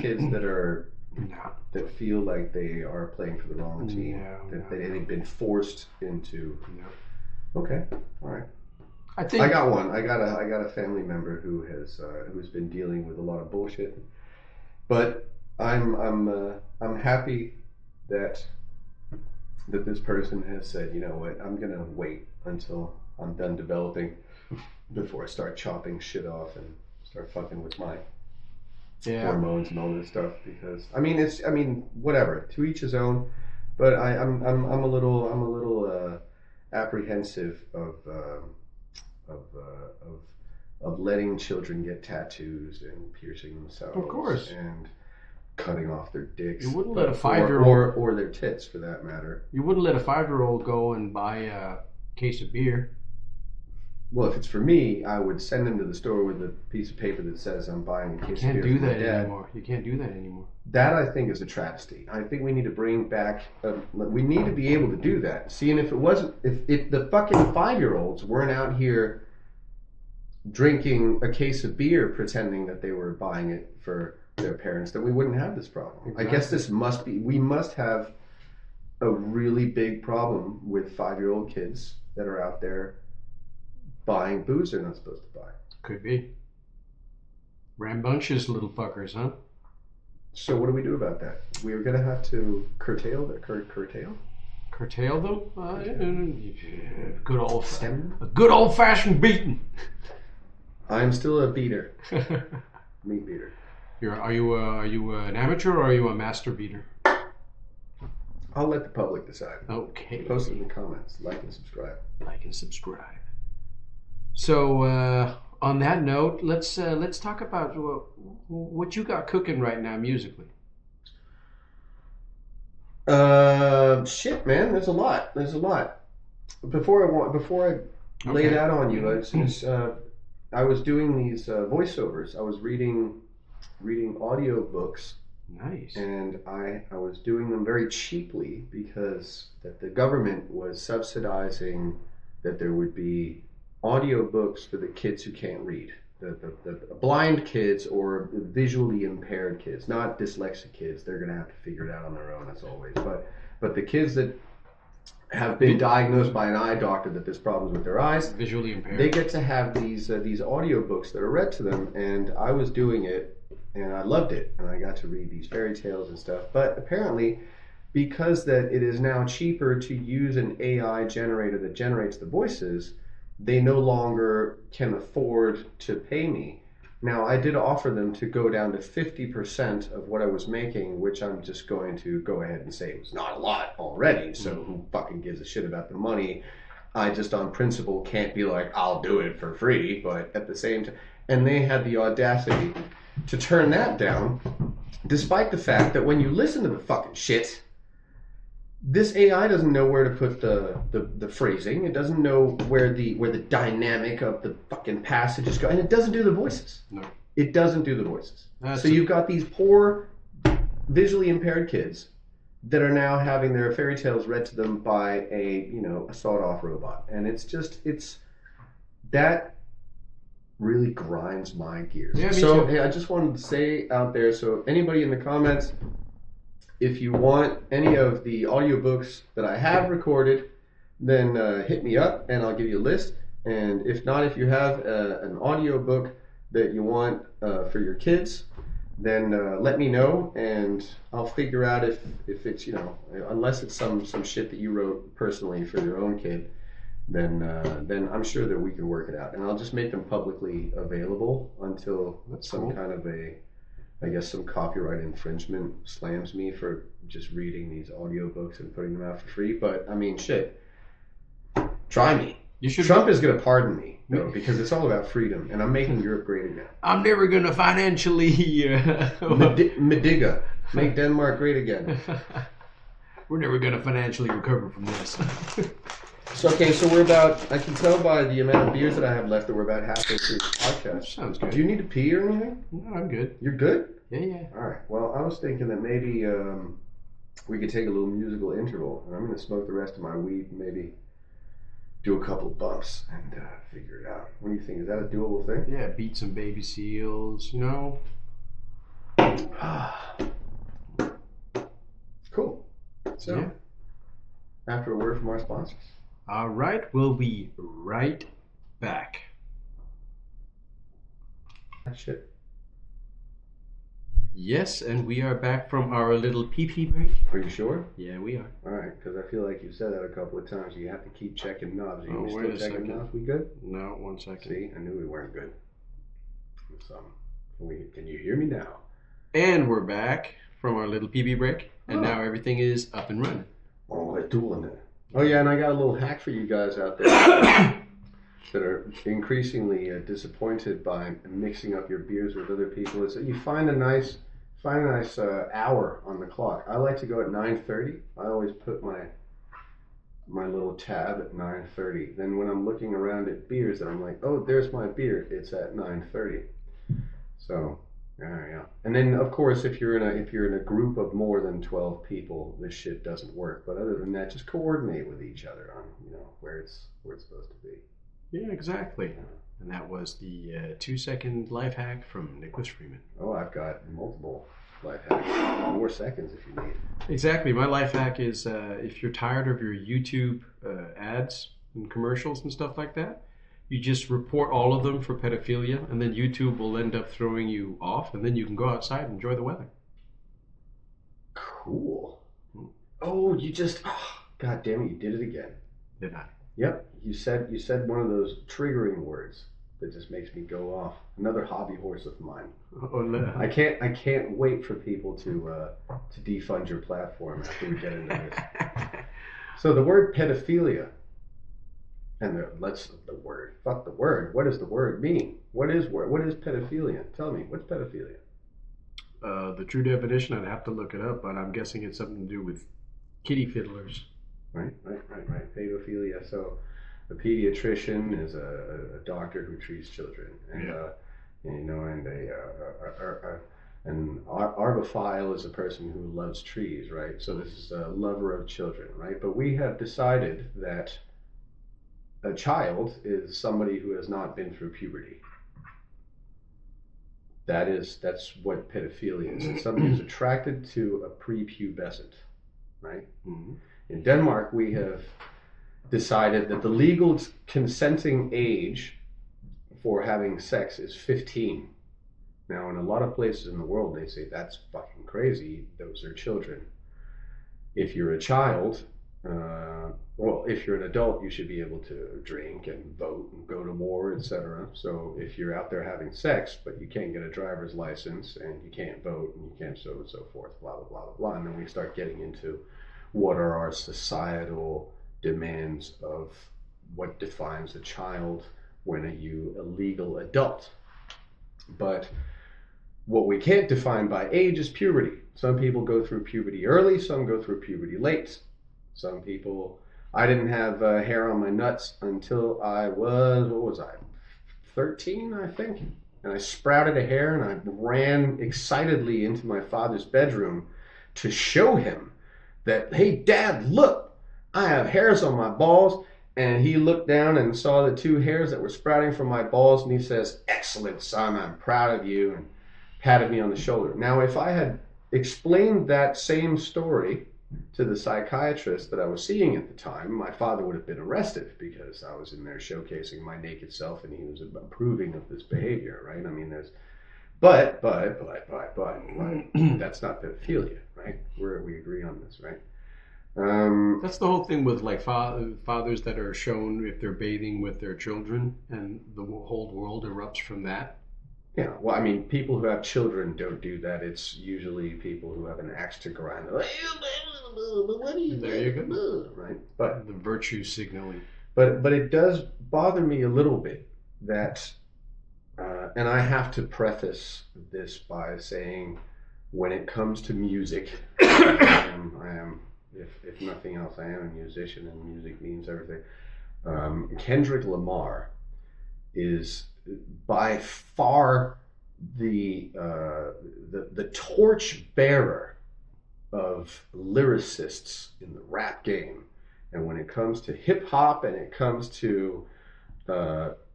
kids that are No. that feel like they are playing for the wrong team. No, They've been forced into. No. Okay, all right. I think I got one. I got a family member who has who's been dealing with a lot of bullshit, but I'm happy that this person has said, you know what, I'm gonna wait until I'm done developing before I start chopping shit off and start fucking with hormones and all this stuff. Because I mean, whatever. To each his own. But I'm a little apprehensive of letting children get tattoos and piercing themselves. Of course. And cutting off their dicks. You wouldn't let a 5-year-old or their tits, for that matter. You wouldn't let a 5-year-old go and buy a case of beer. Well, if it's for me, I would send them to the store with a piece of paper that says I'm buying a case of beer. You can't do that anymore. You can't do that anymore. That, I think, is a travesty. I think we need to bring back. We need to be able to do that. See, and if it wasn't, if the fucking 5-year-olds weren't out here drinking a case of beer, pretending that they were buying it for their parents, then we wouldn't have this problem. Exactly. I guess we must have a really big problem with 5-year-old kids that are out there buying booze they're not supposed to buy. Could be. Rambunctious little fuckers, huh? So what do we do about that? We're going to have to curtail them? Curtail them? A good old fashioned beating. I'm still a beater. Meat beater. Are you an amateur or are you a master beater? I'll let the public decide. Okay. Post it in the comments. Like and subscribe. So on that note, let's talk about what you got cooking right now musically. Shit, man. There's a lot. Before I lay it out on you, I was doing these voiceovers. I was reading audio books. Nice. And I was doing them very cheaply because the government was subsidizing that there would be audio books for the kids who can't read, the blind kids or visually impaired kids, not dyslexic kids. They're going to have to figure it out on their own, as always. But the kids that have been diagnosed by an eye doctor that there's problems with their eyes, visually impaired, they get to have these audio books that are read to them. And I was doing it. And I loved it, and I got to read these fairy tales and stuff. But apparently, because that it is now cheaper to use an AI generator that generates the voices, they no longer can afford to pay me. Now, I did offer them to go down to 50% of what I was making, which I'm just going to go ahead and say it was not a lot already. So who fucking gives a shit about the money? I just on principle can't be like, I'll do it for free, but at the same time, and they had the audacity to turn that down, despite the fact that when you listen to the fucking shit, this AI doesn't know where to put the phrasing. It doesn't know where the dynamic of the fucking passages go, and it doesn't do the voices. No, it doesn't do the voices. You've got these poor visually impaired kids that are now having their fairy tales read to them by a sawed-off robot, and it's that really grinds my gears. Yeah, so hey, I just wanted to say out there, so anybody in the comments, if you want any of the audiobooks that I have recorded, then hit me up and I'll give you a list. And if not, if you have an audiobook that you want for your kids, then let me know and I'll figure out if it's, unless it's some shit that you wrote personally for your own kid, then I'm sure that we can work it out. And I'll just make them publicly available until kind of some copyright infringement slams me for just reading these audiobooks and putting them out for free. But I mean, shit, try me. Trump is going to pardon me, though, because it's all about freedom, and I'm making Europe great again. I'm never going to financially... Mediga, make Denmark great again. We're never going to financially recover from this. So we're about, I can tell by the amount of beers that I have left that we're about halfway through the podcast. Sounds good. Do you need to pee or anything? No, I'm good. You're good? Yeah. All right. Well, I was thinking that maybe we could take a little musical interval, and I'm going to smoke the rest of my weed and maybe do a couple bumps and figure it out. What do you think? Is that a doable thing? Yeah, beat some baby seals, Cool. So, yeah. After a word from our sponsors. All right, we'll be right back. Shit. Yes, and we are back from our little pee-pee break. Are you sure? Yeah, we are. All right, because I feel like you said that a couple of times. You have to keep checking knobs. Are you wait still a checking second. knobs? We good? No, 1 second. See, I knew we weren't good. Can you hear me now? And we're back from our little PB break, and now everything is up and running. Oh, we're doing it. Oh yeah, and I got a little hack for you guys out there that are increasingly disappointed by mixing up your beers with other people. Is that you find a nice hour on the clock. I like to go at 9:30. I always put my little tab at 9:30. Then when I'm looking around at beers, I'm like, oh, there's my beer. It's at 9:30. So. Yeah. And then, of course, if you're in a group of more than 12 people, this shit doesn't work. But other than that, just coordinate with each other on where it's supposed to be. Yeah, exactly. And that was the 2-second life hack from Nicholas Freeman. Oh, I've got multiple life hacks. More seconds if you need. Exactly. My life hack is if you're tired of your YouTube ads and commercials and stuff like that, you just report all of them for pedophilia, and then YouTube will end up throwing you off, and then you can go outside and enjoy the weather. Cool. Oh, God damn it, you did it again. Did I? Yep. You said one of those triggering words that just makes me go off. Another hobby horse of mine. Oh, no. I can't wait for people to defund your platform after we get into this. So the word pedophilia. And fuck the word. What does the word mean? What is pedophilia? Tell me, what's pedophilia? The true definition, I'd have to look it up, but I'm guessing it's something to do with kitty fiddlers. Right. Pedophilia. So a pediatrician is a doctor who treats children, and an arbophile is a person who loves trees, right? So this is a lover of children, right? But we have decided that a child is somebody who has not been through puberty. That's what pedophilia is. It's somebody who's attracted to a prepubescent, right? Mm-hmm. In Denmark, we have decided that the legal consenting age for having sex is 15. Now, in a lot of places in the world, they say that's fucking crazy. Those are children. If you're a child, if you're an adult, you should be able to drink and vote and go to war, etc. So if you're out there having sex, but you can't get a driver's license and you can't vote and you can't so and so forth, blah, blah, blah, blah, blah. And then we start getting into what are our societal demands of what defines a child, when are you a legal adult? But what we can't define by age is puberty. Some people go through puberty early, some go through puberty late. Some people, I didn't have hair on my nuts until I was, 13, I think? And I sprouted a hair and I ran excitedly into my father's bedroom to show him that, hey, Dad, look, I have hairs on my balls. And he looked down and saw the 2 hairs that were sprouting from my balls, and he says, excellent, son, I'm proud of you, and patted me on the shoulder. Now, if I had explained that same story to the psychiatrist that I was seeing at the time, my father would have been arrested because I was in there showcasing my naked self and he was approving of this behavior, right? I mean, but that's not pedophilia, right? We agree on this, right? That's the whole thing with like fathers that are shown if they're bathing with their children, and the whole world erupts from that. Yeah, well, I mean, people who have children don't do that. It's usually people who have an axe to grind. They're like, what are you doing? There you go. Right, but the virtue signaling. But it does bother me a little bit that, and I have to preface this by saying, when it comes to music, I am. If nothing else, I am a musician, and music means everything. Kendrick Lamar is by far the torch bearer of lyricists in the rap game, and when it comes to hip hop and it comes to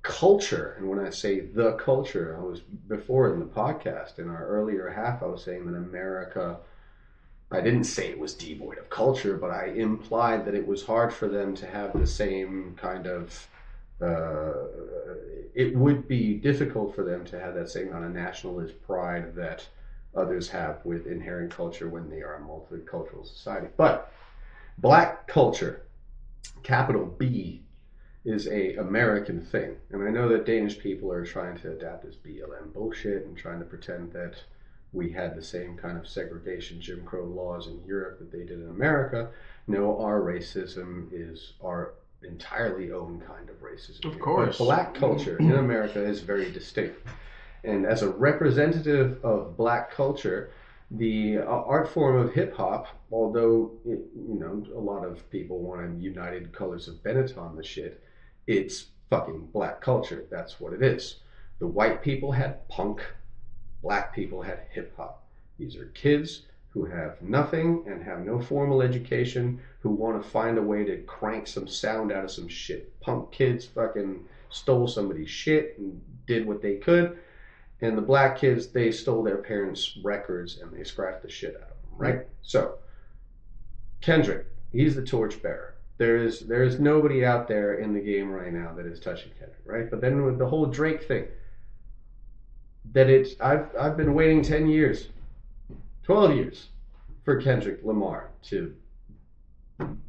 culture, and when I say the culture, I was before in the podcast in our earlier half, I was saying that America. I didn't say it was devoid of culture, but I implied that it was hard for them to have the same kind of, it would be difficult for them to have that same kind of nationalist pride that others have with inherent culture when they are a multicultural society. But black culture, capital B, is a American thing. And I know that Danish people are trying to adapt this BLM bullshit and trying to pretend that we had the same kind of segregation, Jim Crow laws in Europe that they did in America. No, our racism is our entirely own kind of racism. Of course. But black culture in America is very distinct. And as a representative of black culture, the art form of hip hop, although a lot of people want United Colors of Benetton the shit, it's fucking black culture. That's what it is. The white people had punk, black people had hip hop. These are kids who have nothing and have no formal education, who want to find a way to crank some sound out of some shit. Punk kids fucking stole somebody's shit and did what they could. And the black kids, they stole their parents' records and they scratched the shit out of them, right? So, Kendrick, he's the torchbearer. There is nobody out there in the game right now that is touching Kendrick, right? But then with the whole Drake thing, I've been waiting 10 years, 12 years for Kendrick Lamar to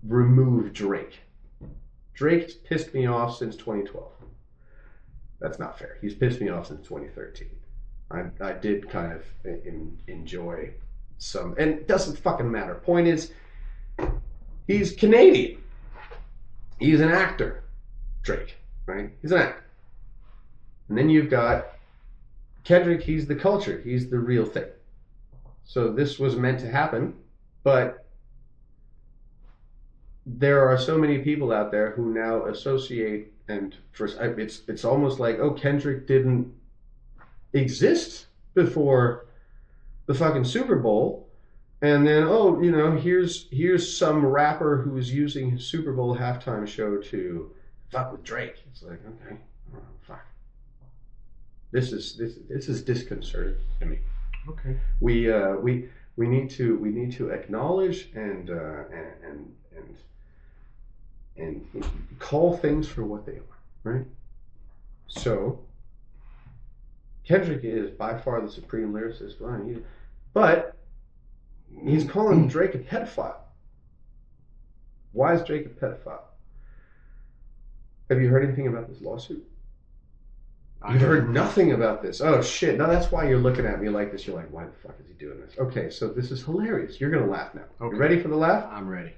remove Drake. Drake's pissed me off since 2012. That's not fair. He's pissed me off since 2013. I did kind of enjoy some, and it doesn't fucking matter. Point is, he's Canadian. He's an actor, Drake, right? He's an actor. And then you've got Kendrick, he's the culture. He's the real thing. So this was meant to happen, but there are so many people out there who now associate, and first it's almost like, oh, Kendrick didn't exist before the fucking Super Bowl, and then here's some rapper who's using his Super Bowl halftime show to fuck with Drake. It's like, okay, fuck. This is disconcerting to me. Okay. We need to acknowledge and call things for what they are, right? So Kendrick is by far the supreme lyricist, but he's calling Drake a pedophile. Why is Drake a pedophile? Have you heard anything about this lawsuit? You've heard nothing about this. Oh shit! Now that's why you're looking at me like this. You're like, why the fuck is he doing this? Okay, so this is hilarious. You're gonna laugh now. Okay. You ready for the laugh? I'm ready.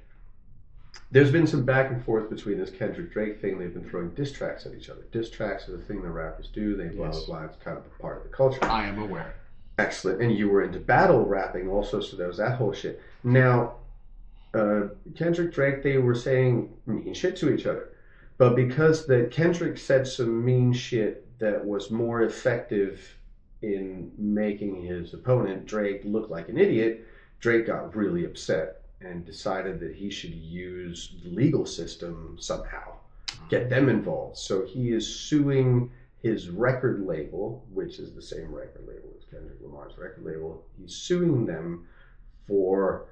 There's been some back and forth between this Kendrick Drake thing. They've been throwing diss tracks at each other. Diss tracks are the thing that rappers do. They blah blah blah. It's kind of a part of the culture. I am aware. Excellent. And you were into battle rapping also, so there was that whole shit. Now, Kendrick Drake, they were saying mean shit to each other, but because Kendrick said some mean shit that was more effective in making his opponent, Drake, look like an idiot, Drake got really upset and decided that he should use the legal system somehow, get them involved. So he is suing his record label, which is the same record label as Kendrick Lamar's record label. He's suing them for,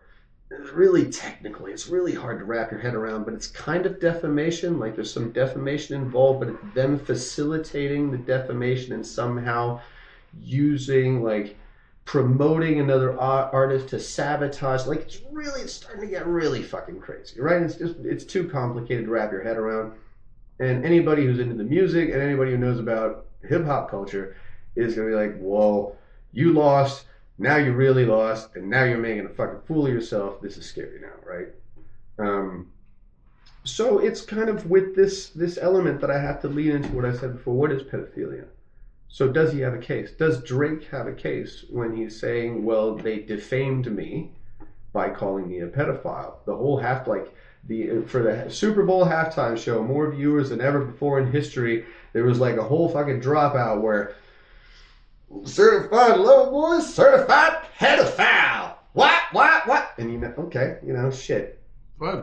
really technically, it's really hard to wrap your head around, but it's kind of defamation. Like there's some defamation involved, but it's them facilitating the defamation and somehow using, like, promoting another artist to sabotage. Like it's starting to get really fucking crazy, right? It's too complicated to wrap your head around. And anybody who's into the music and anybody who knows about hip hop culture is gonna be like, well, you lost. Now you really lost, and now you're making a fucking fool of yourself. This is scary now, right? So it's kind of with this element that I have to lean into what I said before. What is pedophilia? So does he have a case? Does Drake have a case when he's saying, well, they defamed me by calling me a pedophile? The whole for the Super Bowl halftime show, more viewers than ever before in history, there was like a whole fucking dropout where certified lover boy, certified pedophile. What? And shit. Well,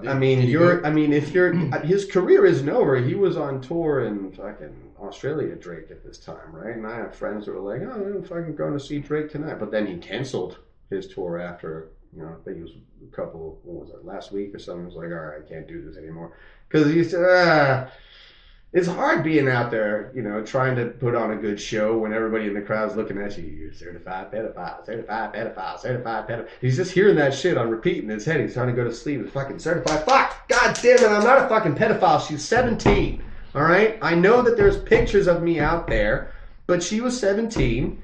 his career isn't over. He was on tour in fucking Australia, Drake, at this time, right? And I have friends that were like, oh, I'm fucking going to see Drake tonight. But then he canceled his tour after, I think it was last week or something. He was like, all right, I can't do this anymore. Because he said, it's hard being out there, trying to put on a good show when everybody in the crowd's looking at you. You're certified pedophile, certified pedophile, certified pedophile. He's just hearing that shit on repeat in his head. He's trying to go to sleep. He's fucking certified. Fuck! God damn it, I'm not a fucking pedophile. She's 17. All right? I know that there's pictures of me out there, but she was 17.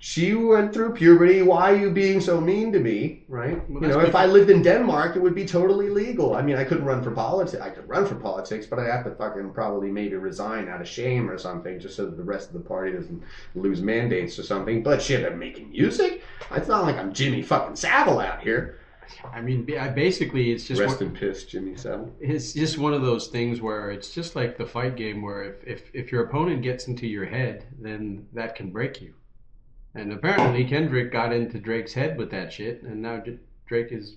She went through puberty. Why are you being so mean to me, right? Well, if I lived in Denmark, it would be totally legal. I mean, I couldn't run for politics. I could run for politics, but I'd have to fucking probably maybe resign out of shame or something, just so that the rest of the party doesn't lose mandates or something. But shit, I'm making music. It's not like I'm Jimmy fucking Savile out here. I mean, basically, it's just rest in piss, Jimmy Savile. It's just one of those things where it's just like the fight game, where if your opponent gets into your head, then that can break you. And apparently Kendrick got into Drake's head with that shit, and now Drake is.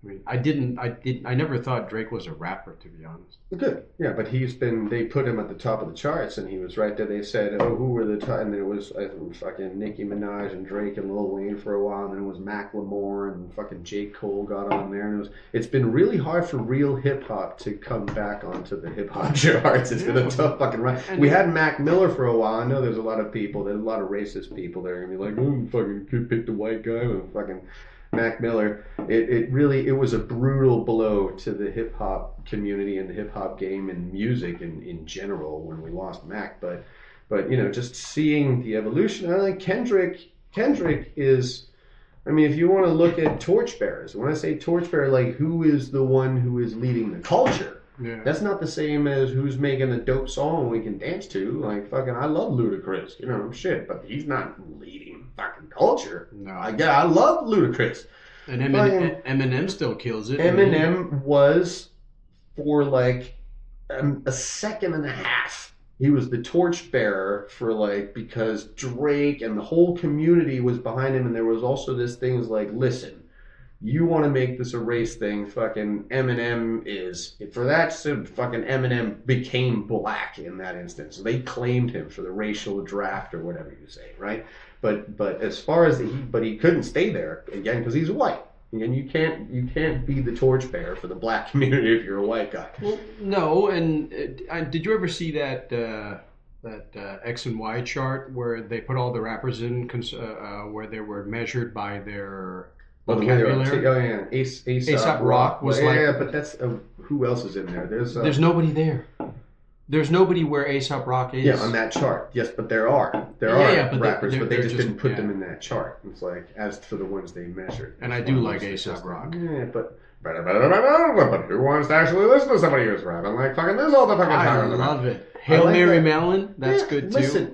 I mean, I never thought Drake was a rapper, to be honest. Good, yeah, but they put him at the top of the charts, and he was right there. They said, oh, who were the top? And then it was fucking Nicki Minaj and Drake and Lil Wayne for a while, and then it was Macklemore and fucking J. Cole got on there, and it's been really hard for real hip hop to come back onto the hip hop charts. It's been a tough fucking run. We had Mac Miller for a while. I know there's a lot of racist people that are gonna be like, oh, you fucking pick the white guy and fucking Mac Miller. It was a brutal blow to the hip hop community and the hip hop game and music in general when we lost Mac. But just seeing the evolution. I think Kendrick is. I mean, if you want to look at torchbearers, when I say torchbearer, like who is the one who is leading the culture? Yeah. That's not the same as who's making a dope song we can dance to. Like fucking, I love Ludacris, shit, but he's not leading fucking culture. No, I love Ludacris. And Eminem still kills it. Eminem was for like a second and a half. He was the torchbearer for because Drake and the whole community was behind him, and there was also this thing like, listen. You want to make this a race thing, fucking Eminem is. For that, fucking Eminem became black in that instance. They claimed him for the racial draft or whatever you say, right? But as far as he couldn't stay there, again, because he's white. And you can't be the torchbearer for the black community if you're a white guy. Well, no, and did you ever see that X and Y chart where they put all the rappers in, where they were measured by their... A$AP Rock was but that's who else is in there? There's nobody there. There's nobody where A$AP Rock is. Yeah, on that chart. Yes, but there are rappers, but they just didn't put them in that chart. It's like as for the ones they measured. And I do like A$AP Rock. Yeah, but who wants to actually listen to somebody who's rapping like fucking this all the fucking time? I love it. Hail Mary Mellon, that's good too. Listen.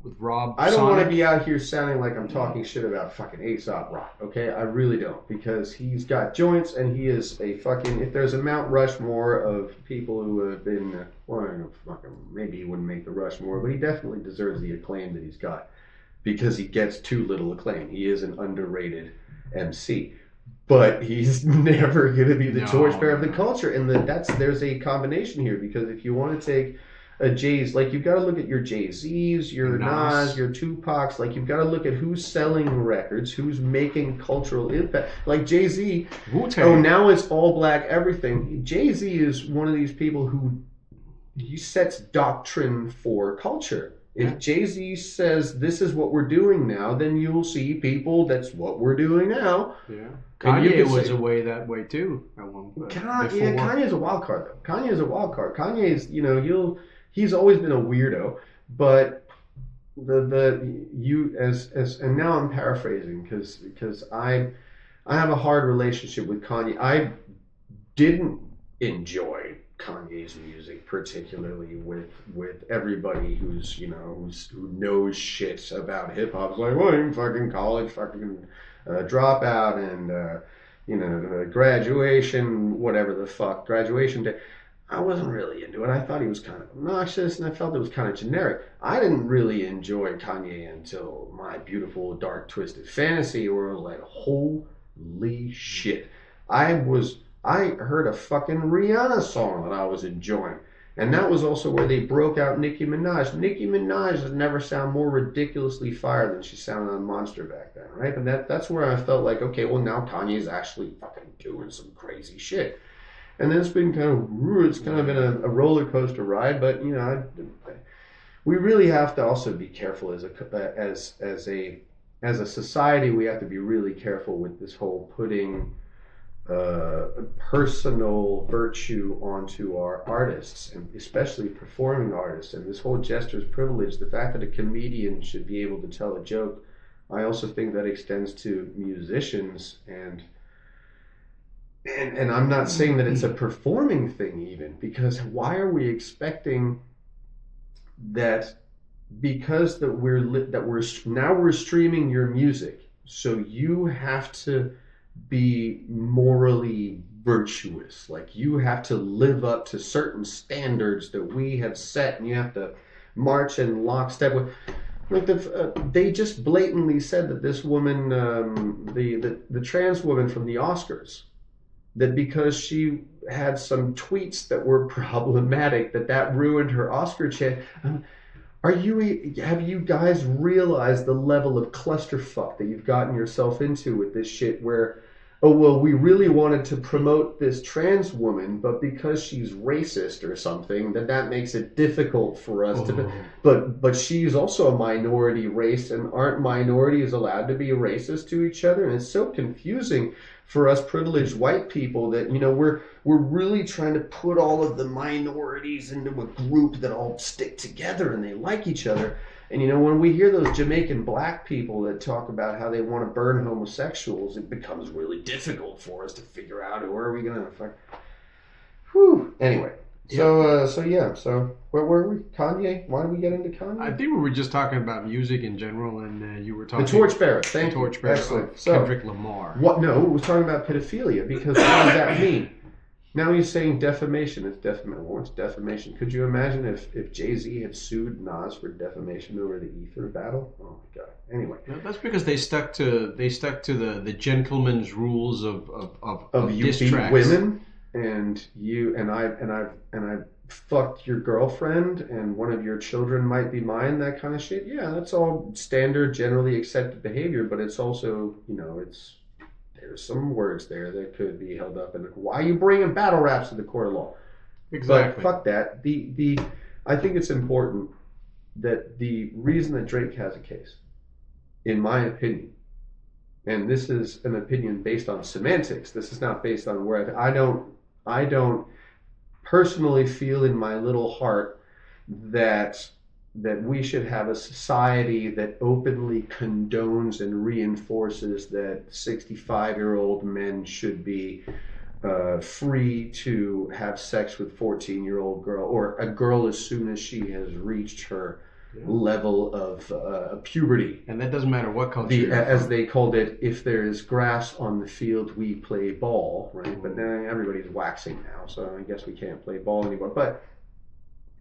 With Rob I don't want to be out here sounding like I'm talking shit about fucking A$AP Rock, okay? I really don't, because he's got joints and he is a fucking... If there's a Mount Rushmore of people who have been... maybe he wouldn't make the Rushmore, but he definitely deserves the acclaim that he's got, because he gets too little acclaim. He is an underrated MC. But he's never going to be the torchbearer of the culture, and there's a combination here, because if you want to take... Jay's, you've got to look at your Jay-Z's, your Nas, your Tupac's, you've got to look at who's selling records, who's making cultural impact. Like Jay-Z, now it's all black everything. Jay-Z is one of these people who he sets doctrine for culture. If Jay-Z says this is what we're doing now, then you'll see people that's what we're doing now. Yeah. Kanye was that way too at one point. Kanye's a wild card though. Kanye's, he's always been a weirdo, but and now I'm paraphrasing because I have a hard relationship with Kanye. I didn't enjoy Kanye's music, particularly with everybody who knows shit about hip hop. It's like, well, you're fucking college, fucking dropout, and graduation, whatever the fuck, graduation day. I wasn't really into it. I thought he was kind of obnoxious, and I felt it was kind of generic. I didn't really enjoy Kanye until My Beautiful Dark Twisted Fantasy, where I was like, holy shit. I heard a fucking Rihanna song that I was enjoying. And that was also where they broke out Nicki Minaj. Nicki Minaj has never sounded more ridiculously fire than she sounded on Monster back then, right? But that's where I felt like, okay, well now Kanye's actually fucking doing some crazy shit. And then it's been kind of been a roller coaster ride, but we really have to also be careful as a society. We have to be really careful with this whole putting personal virtue onto our artists, and especially performing artists. And this whole jester's privilege, the fact that a comedian should be able to tell a joke, I also think that extends to musicians. And I'm not saying that it's a performing thing even, because why are we expecting that because that we're streaming your music, so you have to be morally virtuous, like you have to live up to certain standards that we have set, and you have to march in lockstep with, like they just blatantly said that this woman, the trans woman from the Oscars, that because she had some tweets that were problematic, that ruined her Oscar chance. Have you guys realized the level of clusterfuck that you've gotten yourself into with this shit where, oh, well, we really wanted to promote this trans woman, but because she's racist or something, that makes it difficult for us to, but she's also a minority race, and aren't minorities allowed to be racist to each other? And it's so confusing for us privileged white people that, we're really trying to put all of the minorities into a group that all stick together and they like each other. And when we hear those Jamaican black people that talk about how they want to burn homosexuals, it becomes really difficult for us to figure out who are we gonna fuck. Whew. Anyway, so where were we? Kanye? Why did we get into Kanye? I think we were just talking about music in general, and you were talking the torchbearer. Thank you. Torchbearer. Excellent. Kendrick Lamar. What? No, we were talking about pedophilia, because what does that mean? Now he's saying defamation. It's defamation. What's defamation? Could you imagine if Jay-Z had sued Nas for defamation over the Ether battle? Oh my God. Anyway, that's because they stuck to the gentleman's rules of you diss beat tracks. women, and I fucked your girlfriend, and one of your children might be mine. That kind of shit. Yeah, that's all standard, generally accepted behavior. But it's also, there's some words there that could be held up. And why are you bringing battle raps to the court of law? Exactly. But fuck that. I think it's important that the reason that Drake has a case, in my opinion, and this is an opinion based on semantics. This is not based on where I don't personally feel in my little heart that we should have a society that openly condones and reinforces that 65-year-old men should be free to have sex with 14-year-old girl, or a girl as soon as she has reached her level of puberty. And that doesn't matter what culture. As they called it, if there is grass on the field, we play ball, right? But then everybody's waxing now, so I guess we can't play ball anymore. But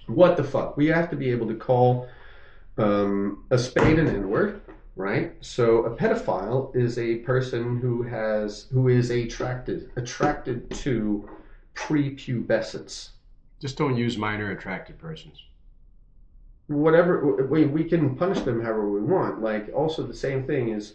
what the fuck? We have to be able to call a spade an N-word, right? So a pedophile is a person who is attracted to prepubescence. Just don't use minor attracted persons. Whatever, we can punish them however we want. Like, also the same thing is,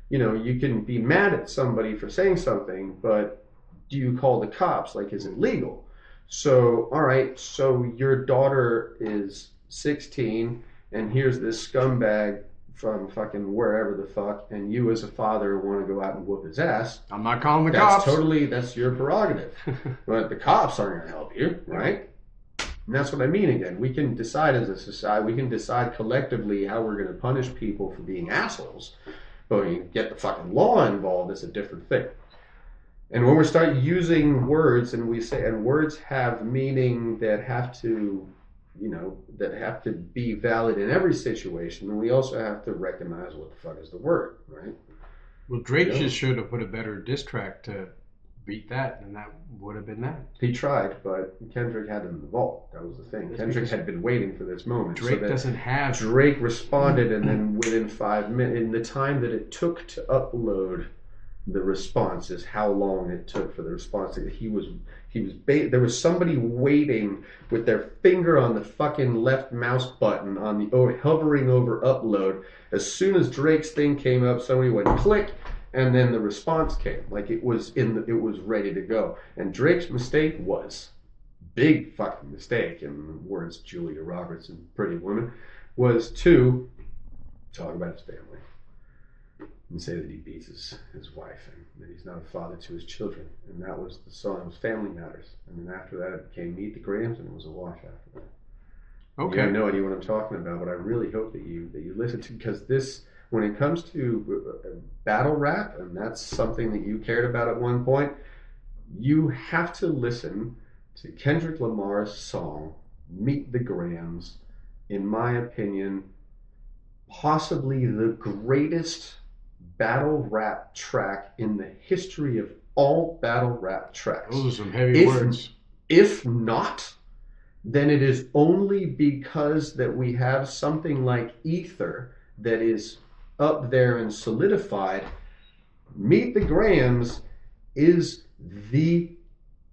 you can be mad at somebody for saying something, but do you call the cops? Like, is it legal? So, all right, so your daughter is 16, and here's this scumbag from fucking wherever the fuck, and you as a father want to go out and whoop his ass. I'm not calling the cops. That's your prerogative. But the cops aren't going to help you, right? And that's what I mean again. We can decide as a society, we can decide collectively how we're going to punish people for being assholes. But when you get the fucking law involved, it's a different thing. And when we start using words, and words have meaning that have to, be valid in every situation, then we also have to recognize what the fuck is the word, right? Well, Drake just should have put a better diss track to beat that, and that would have been that. He tried, but Kendrick had him in the vault. That was the thing. Kendrick had been waiting for this moment. Drake doesn't have... Drake responded, and then within 5 minutes, in the time that it took to upload the response is how long it took for the response. There was somebody waiting with their finger on the fucking left mouse button hovering over upload. As soon as Drake's thing came up, somebody went click, and then the response came. Like it was ready to go. And Drake's mistake was big fucking mistake, in the words of Julia Roberts in Pretty Woman, was to talk about his family. and say that he beats his wife and that he's not a father to his children. And that was the song. It was Family Matters. And then after that, it became Meet the Grahams, and it was a wash after that. Okay. You have no idea what I'm talking about, but I really hope that you listen to, because this, when it comes to battle rap, and that's something that you cared about at one point, you have to listen to Kendrick Lamar's song, Meet the Grahams. In my opinion, possibly the greatest battle rap track in the history of all battle rap tracks. Those are some heavy words. If not, then it is only because that we have something like Ether that is up there and solidified. Meet the Grahams is the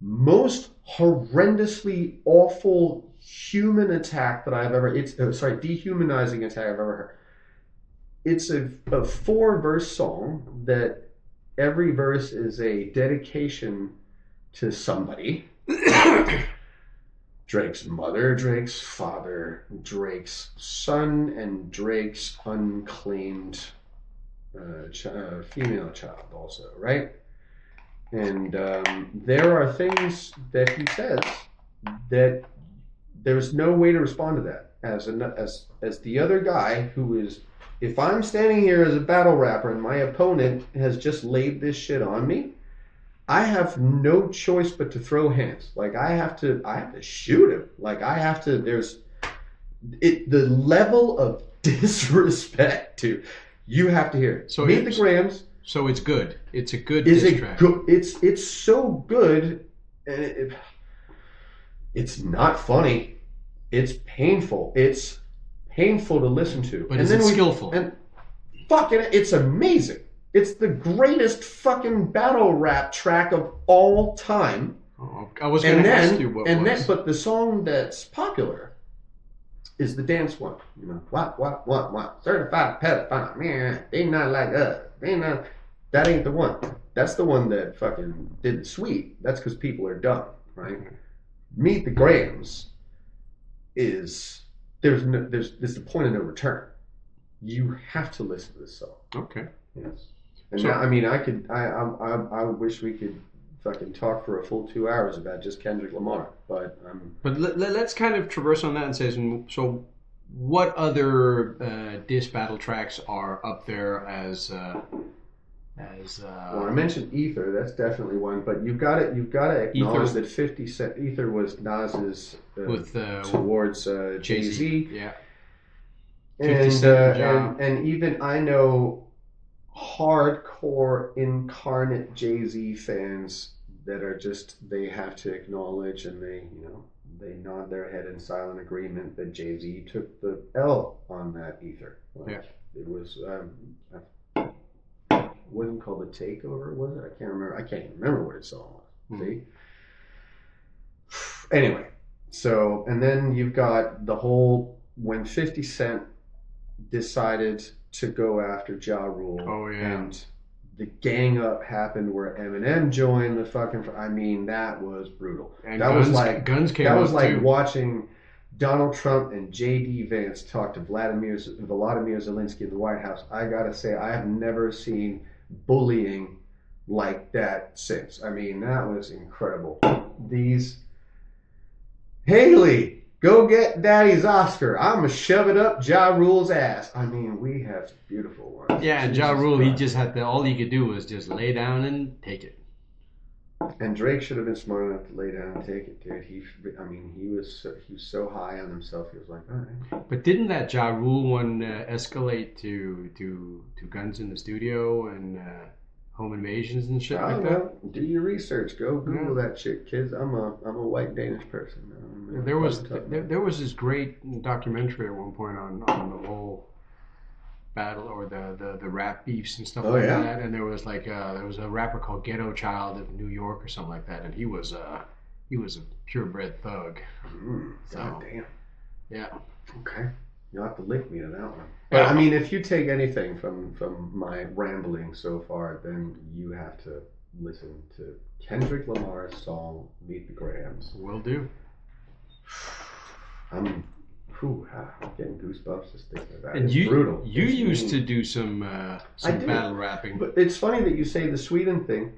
most horrendously awful human attack that I've ever, dehumanizing attack I've ever heard. It's a 4-verse song that every verse is a dedication to somebody. Drake's mother, Drake's father, Drake's son, and Drake's unclaimed female child also, right? And there are things that he says that there's no way to respond to that. As the other guy who is, if I'm standing here as a battle rapper and my opponent has just laid this shit on me, I have no choice but to throw hands. Like I have to shoot him. Like I have to. The level of disrespect to you have to hear it. So Meet the Grahams. So it's good. It's a good diss track. It's so good, and it's not funny. It's painful. It's painful to listen to. But it's skillful. And fucking, it's amazing. It's the greatest fucking battle rap track of all time. Oh, I was going to ask you what was. But the song that's popular is the dance one. You know, what? Certified pedophile, man. They not like us. They not. That ain't the one. That's the one that fucking did the sweet. That's because people are dumb, right? Meet the Grahams is there's the point of no return. You have to listen to this song. Okay. Yes. And so, now, I mean, I wish we could fucking talk for a full 2 hours about just Kendrick Lamar, but let's kind of traverse on that and say, so what other diss battle tracks are up there as well, I mentioned Ether. That's definitely one, but you've got to acknowledge that 50 Cent Ether was Nas's towards Jay-Z. Yeah. And even I know hardcore incarnate Jay-Z fans that are just, they have to acknowledge, and they nod their head in silent agreement that Jay-Z took the L on that Ether. Like, it was wasn't called The Takeover, was it? I can't remember. I can't even remember what his song was. See? Anyway, so, and then you've got the whole, when 50 Cent decided to go after Ja Rule, and the gang up happened where Eminem joined the fucking, I mean, that was brutal. And that guns, was like, guns came that was up like too. Watching Donald Trump and J.D. Vance talk to Vladimir Zelensky in the White House. I gotta say, I have never seen bullying like that since. I mean, that was incredible. These, Haley, go get Daddy's Oscar. I'm gonna shove it up Ja Rule's ass. I mean, we have beautiful ones. Yeah, and Ja Rule, he just had to, all he could do was just lay down and take it. And Drake should have been smart enough to lay down and take it, dude. He was so high on himself. He was like, all right. But didn't that Ja Rule one escalate to guns in the studio and home invasions and shit like that? Do your research. Go Google that shit, kids. I'm a white Danish person. There was this great documentary at one point on the whole battle or the rap beefs and stuff that, and there was a rapper called Ghetto Child of New York or something like that, and he was a purebred thug. God damn. Yeah. Okay. You'll have to link me to that one. But I mean, if you take anything from my rambling so far, then you have to listen to Kendrick Lamar's song "Meet the Grahams." Will do. Whew, I'm getting goosebumps just thinking about it. And It's brutal. you It's used to mean. do some battle rapping. But it's funny that you say the Sweden thing.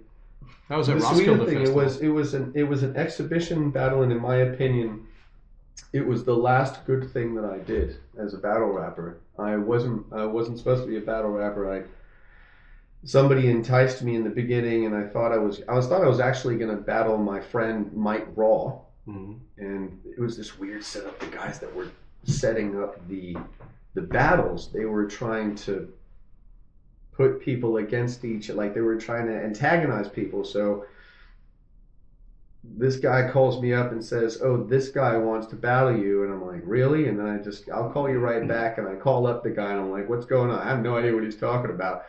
That was at The Roskilde Sweden thing. Festival. It was an exhibition battle, and in my opinion, it was the last good thing that I did as a battle rapper. I wasn't supposed to be a battle rapper. Somebody enticed me in the beginning, and I thought I was actually going to battle my friend Mike Raw, and it was this weird setup. The guys that were setting up the battles, they were trying to put people against like they were trying to antagonize people. So this guy calls me up and says, "Oh, this guy wants to battle you," and I'm like, "Really?" And then I'll call you right back, and I call up the guy, and I'm like, "What's going on?" I have no idea what he's talking about.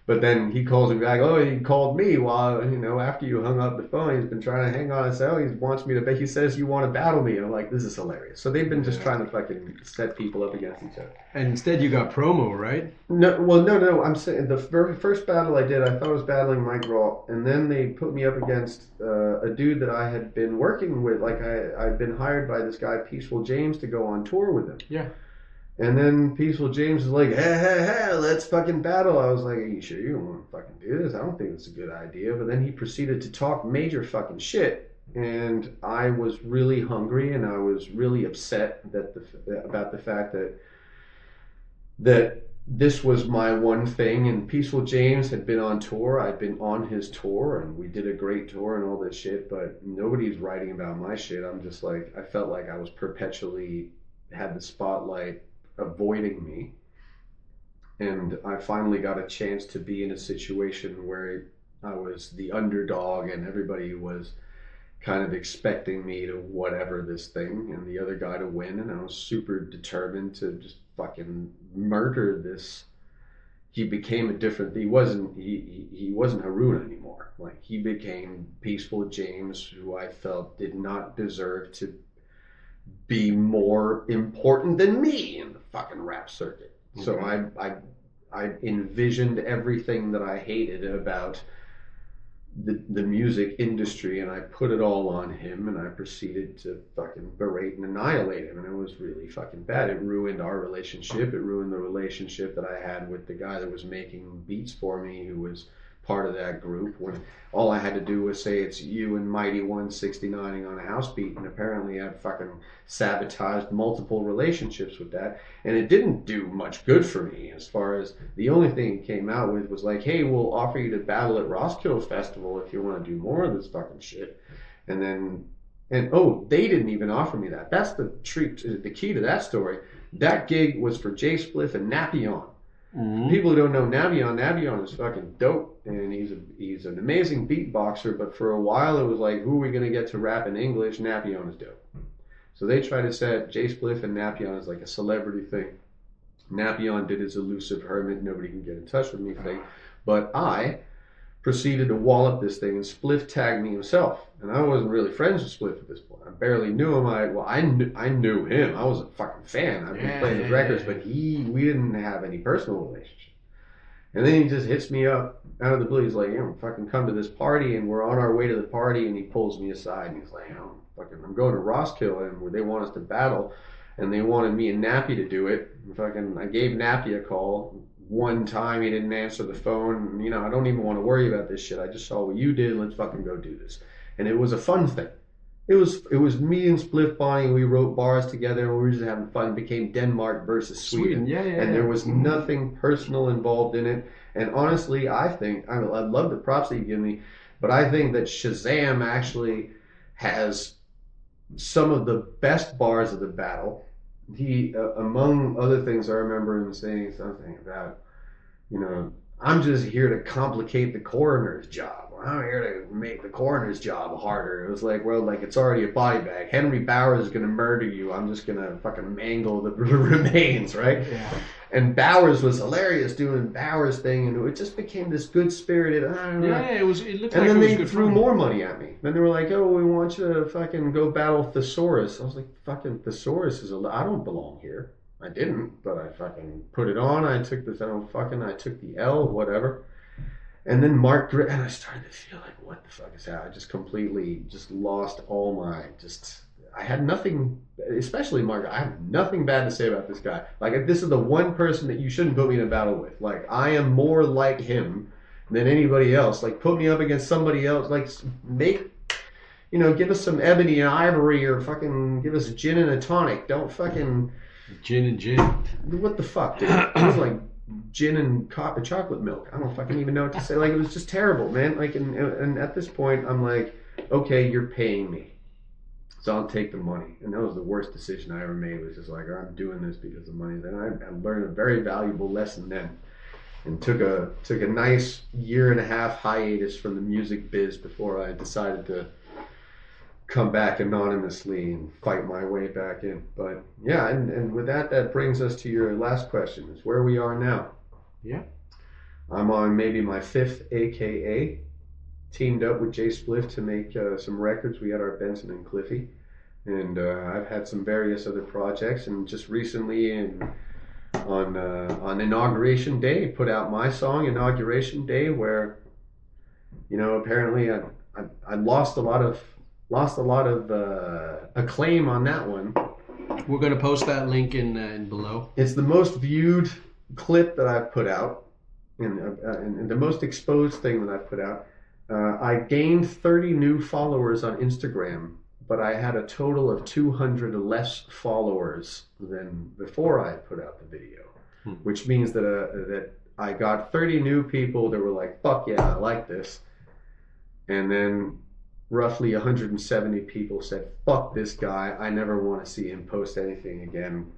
But then he calls me back. "Oh, he called me while, after you hung up the phone. He's been trying to hang on and say, oh, he wants me to bet. He says you want to battle me." And I'm like, this is hilarious. So they've been just trying to fucking set people up against each other. And instead you got promo, right? No. I'm saying the very first battle I did, I thought I was battling Mike Raw. And then they put me up against a dude that I had been working with. Like I'd been hired by this guy, Peaceful James, to go on tour with him. Yeah. And then Peaceful James was like, hey, let's fucking battle. I was like, are you sure you don't want to fucking do this? I don't think it's a good idea. But then he proceeded to talk major fucking shit. And I was really hungry, and I was really upset about the fact that this was my one thing. And Peaceful James had been on tour. I'd been on his tour, and we did a great tour and all this shit. But nobody's writing about my shit. I'm just like, I felt like I was perpetually had the spotlight avoiding me, and I finally got a chance to be in a situation where I was the underdog and everybody was kind of expecting me to whatever this thing and the other guy to win, and I was super determined to just fucking murder this. He became he wasn't Haruna anymore. Like, he became Peaceful James, who I felt did not deserve to be more important than me in the fucking rap circuit. Okay. So I envisioned everything that I hated about the music industry, and I put it all on him, and I proceeded to fucking berate and annihilate him, and it was really fucking bad. It ruined our relationship. It ruined the relationship that I had with the guy that was making beats for me, who was part of that group, when all I had to do was say it's you and Mighty 169ing on a house beat, and apparently I'd fucking sabotaged multiple relationships with that, and it didn't do much good for me. As far as the only thing it came out with was like, hey, we'll offer you to battle at Roskilde Festival if you want to do more of this fucking shit. And they didn't even offer me that. That's the key to that story. That gig was for Jay Spliff and Napion. Mm-hmm. People who don't know Navion is fucking dope, and he's an amazing beatboxer, but for a while it was like, who are we going to get to rap in English? Napion is dope. So they tried to set Jay Spliff and Napion as like a celebrity thing. Napion did his elusive hermit, nobody can get in touch with me thing, but I proceeded to wallop this thing, and Spliff tagged me himself, and I wasn't really friends with Spliff at this point. I barely knew him. I knew him. I was a fucking fan. I've been playing his records, but we didn't have any personal relationship. And then he just hits me up out of the blue. He's like, fucking come to this party, and we're on our way to the party, and he pulls me aside, and he's like, I'm going to Roskilde, and they want us to battle, and they wanted me and Nappy to do it. I gave Nappy a call. One time he didn't answer the phone. I don't even want to worry about this shit. I just saw what you did. Let's fucking go do this. And it was a fun thing. It was me and Spliff Bonnie. We wrote bars together, and we were just having fun. It became Denmark versus Sweden. And there was nothing personal involved in it. And honestly, I love the props that you give me, but I think that Shazam actually has some of the best bars of the battle. He, among other things, I remember him saying something about, I'm just here to complicate the coroner's job. I'm here to make the coroner's job harder. It was like, well, like, it's already a body bag. Henry Bowers is going to murder you. I'm just going to fucking mangle the remains, right? Yeah. And Bowers was hilarious doing Bowers thing, and it just became this good-spirited, I don't know. Yeah, it looked like it was good. And then they threw more money at me. Then they were like, oh, we want you to fucking go battle Thesaurus. I was like, fucking Thesaurus I don't belong here. I didn't, but I fucking put it on. I took the L, whatever. And then and I started to feel like, what the fuck is that? I just completely lost all my, I had nothing, especially Mark, I have nothing bad to say about this guy. Like, this is the one person that you shouldn't put me in a battle with. Like, I am more like him than anybody else. Like, put me up against somebody else. Like, give us some ebony and ivory, or fucking give us gin and a tonic. Don't fucking... Gin and gin. What the fuck, dude? It was like gin and chocolate milk. I don't fucking even know what to say. Like, it was just terrible, man. Like, and at this point, I'm like, okay, you're paying me, so I'll take the money. And that was the worst decision I ever made. Was just like, I'm doing this because of money. Then I learned a very valuable lesson then, and took a nice 1.5-year hiatus from the music biz before I decided to come back anonymously and fight my way back in. But yeah, and with that brings us to your last question, is where we are now. Yeah. I'm on maybe my 5th AKA, teamed up with Jay Spliff to make some records. We had our Benson and Cliffy, and I've had some various other projects, and just recently on Inauguration Day, put out my song Inauguration Day, where, apparently I lost a lot of acclaim on that one. We're going to post that link in below. It's the most viewed clip that I've put out, and the most exposed thing that I've put out. I gained 30 new followers on Instagram, but I had a total of 200 less followers than before I put out the video, which means that I got 30 new people that were like, fuck yeah, I like this. And then roughly 170 people said, fuck this guy, I never want to see him post anything again.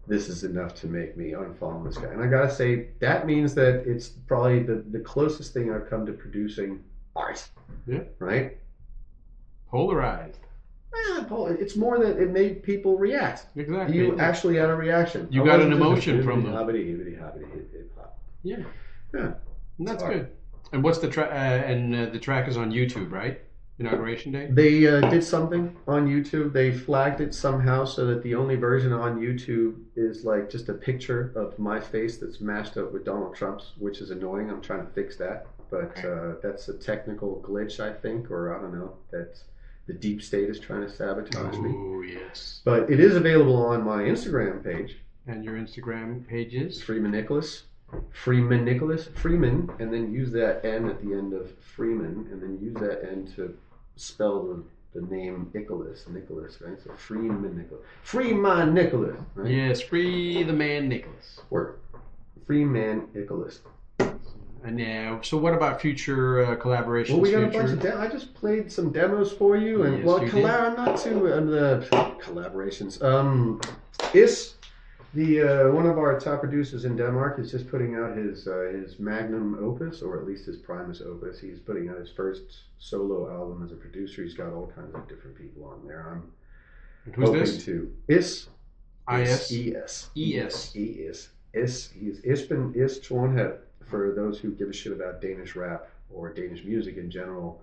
This is enough to make me unfollow this guy. And I gotta say, that means that it's probably the closest thing I've come to producing art. Yeah. Right? Polarized. It's more that it made people react. Exactly. You actually had a reaction. You got an emotion from them. Yeah. Yeah. And that's good. And what's the track? The track is on YouTube, right? Inauguration Day? They did something on YouTube. They flagged it somehow so that the only version on YouTube is like just a picture of my face that's mashed up with Donald Trump's, which is annoying. I'm trying to fix that. But that's a technical glitch, I think, or I don't know. That's the deep state is trying to sabotage me. Oh, yes. But it is available on my Instagram page. And your Instagram page is? Freeman, and then use that N at the end of Freeman, and then use that N to spell the name Nicholas, right? So Freeman Nicholas, right? Yes, free the man Nicholas. Work. Freeman Nicholas. And now, so what about future collaborations? Well, we got a bunch of I just played some demos for you, and yes, I'm not too the collaborations. Is the one of our top producers in Denmark is just putting out his magnum opus, or at least his primus opus. He's putting out his first solo album as a producer. He's got all kinds of different people on there. I'm hoping this? to Is? He's Espen Istronhed. For those who give a shit about Danish rap or Danish music in general,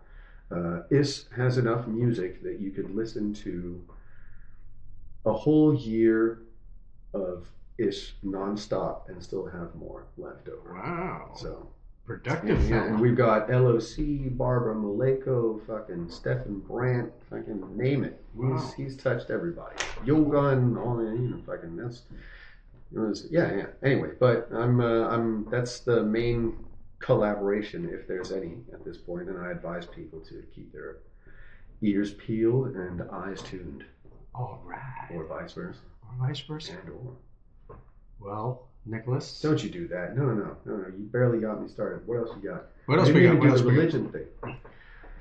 Is has enough music that you could listen to a whole year of Is nonstop and still have more left over. Wow. So productive. Yeah, and we've got LOC, Barbara Maleko, fucking Stefan Brandt, fucking name it. Wow. He's touched everybody. Yogun, all the fucking that's. Yeah. Anyway, but I'm that's the main collaboration, if there's any, at this point, and I advise people to keep their ears peeled and eyes tuned. All right. Or vice versa. And or. Well, Nicholas. Don't you do that? No. You barely got me started. What else you got? What else we got? What else religion thing.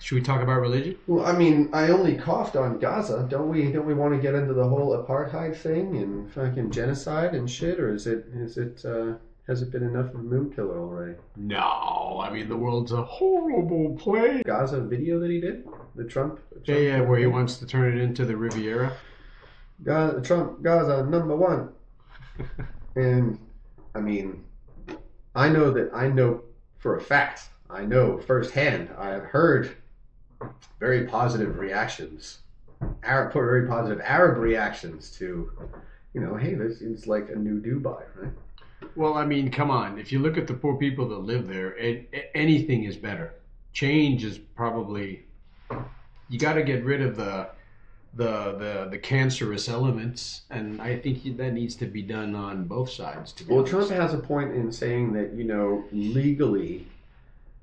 Should we talk about religion? Well, I mean, I only coughed on Gaza. Don't we want to get into the whole apartheid thing and fucking genocide and shit, or has it been enough of a mood killer already? No, I mean the world's a horrible place. Gaza video that he did, the Trump yeah, where he wants to turn it into the Riviera. Gaza #1, and I mean, I know for a fact. I know firsthand. I have heard very positive reactions, very positive Arab reactions to, hey, this is like a new Dubai, right? Well, I mean, come on. If you look at the poor people that live there, anything is better. Change is probably, you got to get rid of the cancerous elements, and I think that needs to be done on both sides. To be Well, honest. Trump has a point in saying that, legally,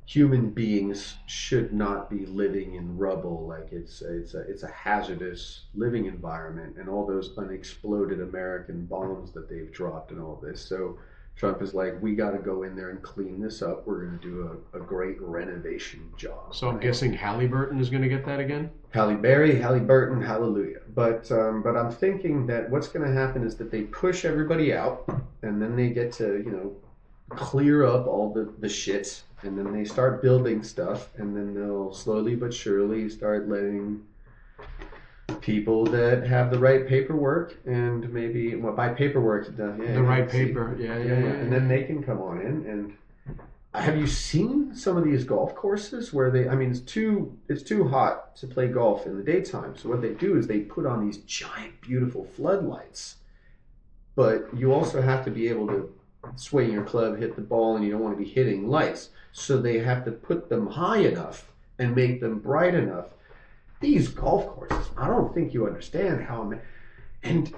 human beings should not be living in rubble, like it's a hazardous living environment, and all those unexploded American bombs that they've dropped and all this. So Trump is like, we got to go in there and clean this up. We're going to do a great renovation job. So I'm guessing Halliburton is going to get that again? Halle Berry, Halliburton, hallelujah. But I'm thinking that what's going to happen is that they push everybody out, and then they get to, clear up all the shit, and then they start building stuff, and then they'll slowly but surely start letting people that have the right paperwork, and maybe by paperwork the right paper, yeah. And then they can come on in. And have you seen some of these golf courses where it's too hot to play golf in the daytime, so what they do is they put on these giant beautiful floodlights, but you also have to be able to swing your club, hit the ball, and you don't want to be hitting lights, so they have to put them high enough and make them bright enough. These golf courses, I don't think you understand how. And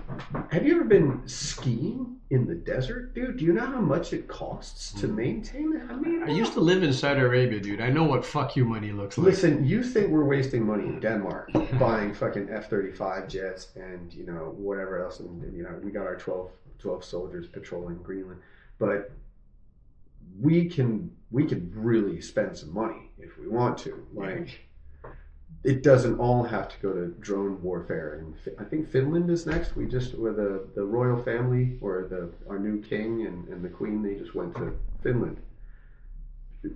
have you ever been skiing in the desert, dude? Do you know how much it costs to maintain it? I used to live in Saudi Arabia, dude. I know what fuck you money looks like. Listen, you think we're wasting money in Denmark buying fucking F-35 jets and whatever else, and we got our 12 soldiers patrolling Greenland, but we can really spend some money if we want to. Like, it doesn't all have to go to drone warfare. And I think Finland is next. We just, with the royal family, or our new king and the queen, they just went to Finland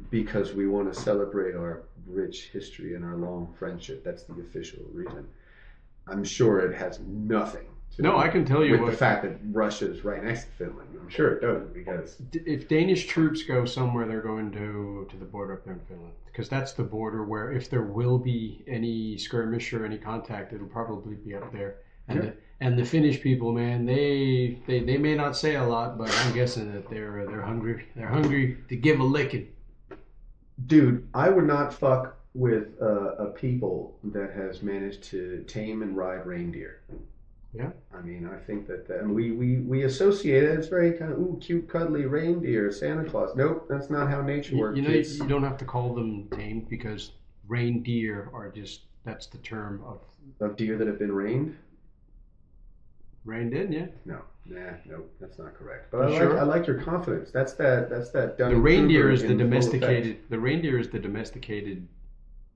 because we want to celebrate our rich history and our long friendship. That's the official reason. I'm sure it has nothing to do I can tell you with the fact that Russia is right next to Finland. I'm sure it does, because if Danish troops go somewhere, they're going to the border up there in Finland, because that's the border where, if there will be any skirmish or any contact, it'll probably be up there. And the Finnish people, man, they may not say a lot, but I'm guessing that they're hungry. They're hungry to give a licking. Dude, I would not fuck with a people that has managed to tame and ride reindeer. Yeah. I mean, I think that we associate it. It's very kind of cute, cuddly reindeer, Santa Claus. Nope, that's not how nature works. You don't have to call them tamed, because reindeer are that's the term of deer that have been reined. Reined in, yeah. No, that's not correct. But I like your confidence. That's that Dunning-Kruger. The reindeer is the domesticated. The reindeer is the domesticated.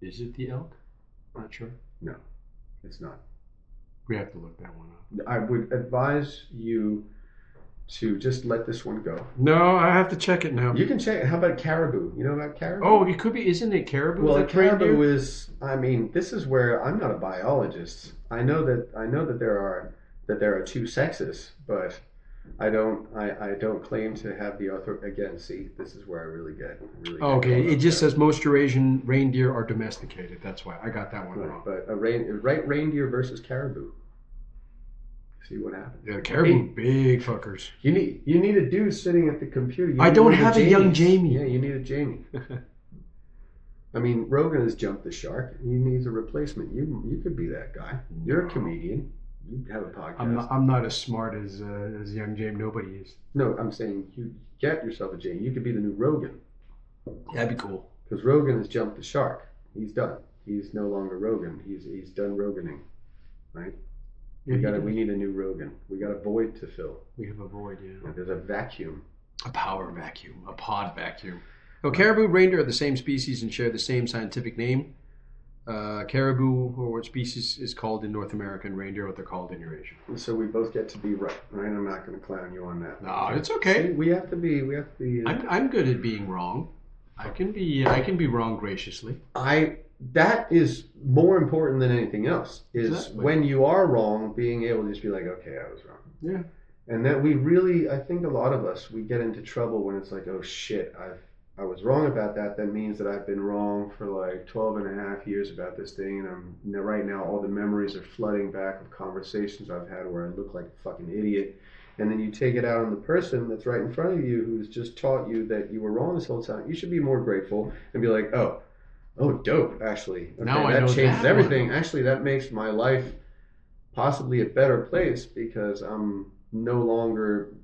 Is it the elk? Not sure. No, it's not. We have to look that one up. I would advise you to just let this one go. No, I have to check it now. You can check. How about caribou? You know about caribou? Oh, it could be. Isn't it caribou? Well, a caribou is. I mean, this is where I'm not a biologist. I know that there are two sexes, but I don't claim to have the author. Again, see, this is where I really get. Okay, it just says most Eurasian reindeer are domesticated. That's why I got that one wrong. But reindeer versus caribou. See what happens. Yeah, caribou, big fuckers. You need a dude sitting at the computer. I don't have a young Jamie. Yeah, you need a Jamie. I mean, Rogan has jumped the shark. He needs a replacement. You could be that guy. You're a comedian. You have a podcast. I'm not as smart as young Jamie. Nobody is. No, I'm saying you get yourself a Jamie. You could be the new Rogan. That'd be cool. Because Rogan has jumped the shark. He's done. He's no longer Rogan. He's done Roganing, right? Yeah, we need a new Rogan. We got a void to fill. We have a void, yeah. There's a vacuum. A power vacuum. A pod vacuum. Well, caribou, reindeer are the same species and share the same scientific name. Caribou, or what species is called in North America, and reindeer, what they're called in Eurasia. So we both get to be right. I'm not going to clown you on that. No, it's okay. See, we have to be. I'm good at being wrong. I can be wrong graciously. That is more important than anything else. Is exactly. When you are wrong, being able to just be like, okay, I was wrong. Yeah. And that we really, I think a lot of us, we get into trouble when it's like, oh shit, I was wrong about that. That means that I've been wrong for like 12 and a half years about this thing. And right now all the memories are flooding back of conversations I've had where I look like a fucking idiot. And then you take it out on the person that's right in front of you who's just taught you that you were wrong this whole time. You should be more grateful and be like, oh, dope, actually. Okay, now that I know changes that everything. Actually, that makes my life possibly a better place because I'm no longer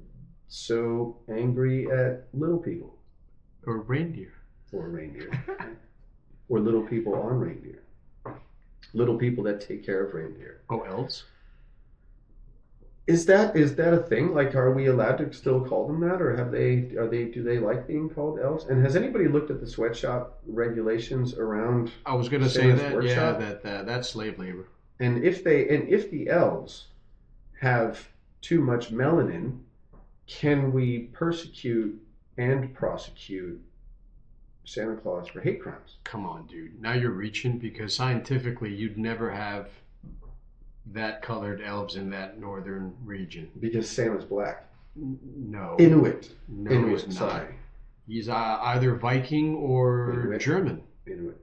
so angry at little people. Or reindeer. Or reindeer. Or little people on reindeer. Little people that take care of reindeer. Oh, elves? Is that a thing? Like, are we allowed to still call them that, or do they like being called elves? And has anybody looked at the sweatshop regulations around? I was going to say that. Workshop? Yeah, that's slave labor. And if the elves have too much melanin, can we persecute and prosecute Santa Claus for hate crimes? Come on, dude. Now you're reaching, because scientifically you'd never have that colored elves in that northern region. Because Santa's black. No. Inuit. No, Inuit, he's sorry. not. He's either Viking or Inuit. German. Inuit.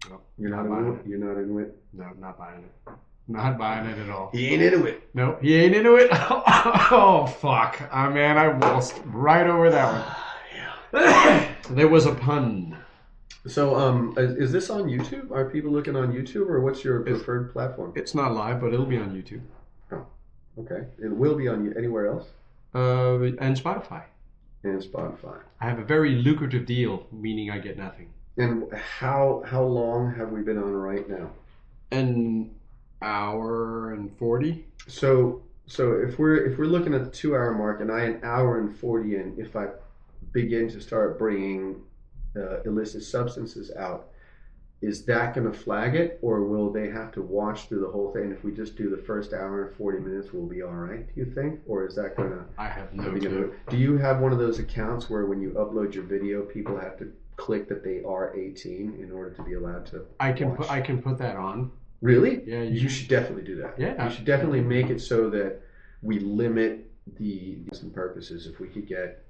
No, You're not Inuit? You're not Inuit? No, not buying it. Not buying it at all. He ain't Inuit. No, he ain't into it. Oh, fuck. Man, I waltzed right over that one. Yeah. There was a pun. So, is this on YouTube? Are people looking on YouTube, or what's your preferred platform? It's not live, but it'll be on YouTube. Oh, okay. It will be on anywhere else? And Spotify. And Spotify. I have a very lucrative deal, meaning I get nothing. And how long have we been on right now? An hour and 40. So if we're looking at the 2 hour mark, and I an hour and 40 in, if I begin to start bringing illicit substances out, is that going to flag it, or will they have to watch through the whole thing? If we just do the first hour and 40 minutes, we'll be all right, do you think? Or is that going to... I have no clue. Do you have one of those accounts where when you upload your video, people have to click that they are 18 in order to be allowed to I can watch? put that on. Really? Yeah. You should definitely do that. Yeah. You should definitely make it so that we limit the purposes. If we could get...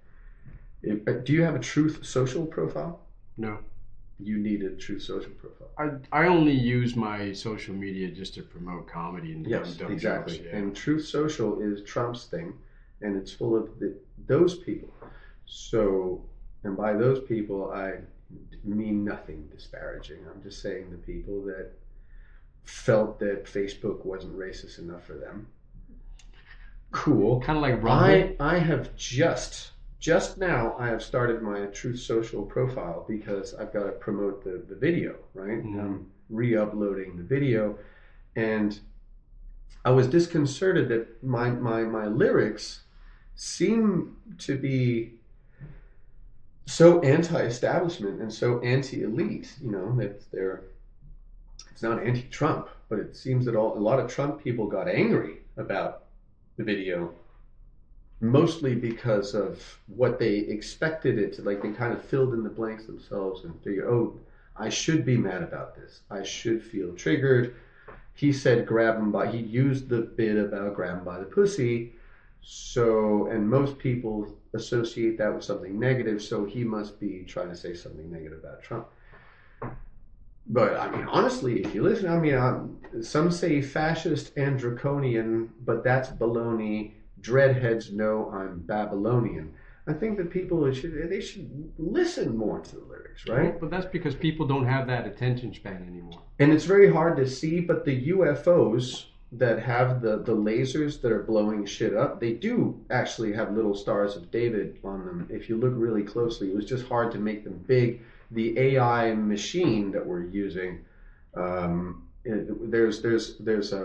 do you have a Truth Social profile? No. You need a Truth Social profile. I only use my social media just to promote comedy and yes, dumb exactly. jokes. Yeah. And Truth Social is Trump's thing, and it's full of those people. So, and by those people, I mean nothing disparaging. I'm just saying the people that felt that Facebook wasn't racist enough for them. Cool. Kind of like Rumble. I have just now I have started my Truth Social profile because I've got to promote the video, right? Mm-hmm. I'm re-uploading the video, and I was disconcerted that my lyrics seem to be so anti-establishment and so anti-elite, that it's not anti-Trump, but it seems that a lot of Trump people got angry about the video, mostly because of what they expected it to, like they kind of filled in the blanks themselves and figured, oh, I should be mad about this. I should feel triggered. He said he used the bit about grab him by the pussy. So, and most people associate that with something negative, so he must be trying to say something negative about Trump. But I mean, honestly, if you listen, some say fascist and draconian, but that's baloney. Dreadheads know I'm Babylonian. I think that people should listen more to the lyrics, right? Well, but that's because people don't have that attention span anymore. And it's very hard to see, but the UFOs that have the lasers that are blowing shit up, they do actually have little stars of David on them. If you look really closely, it was just hard to make them big. The AI machine that we're using, there's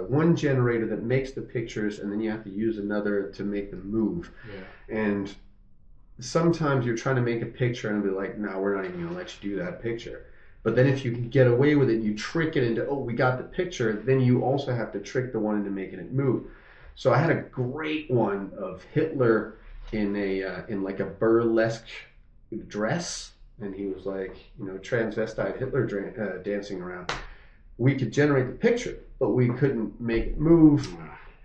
one generator that makes the pictures, and then you have to use another to make them move. Yeah. And sometimes you're trying to make a picture and be like, no, we're not even going to let you do that picture. But then if you can get away with it, you trick it into, oh, we got the picture, then you also have to trick the one into making it move. So I had a great one of Hitler in like a burlesque dress, and he was like, transvestite Hitler dancing around. We could generate the picture, but we couldn't make it move.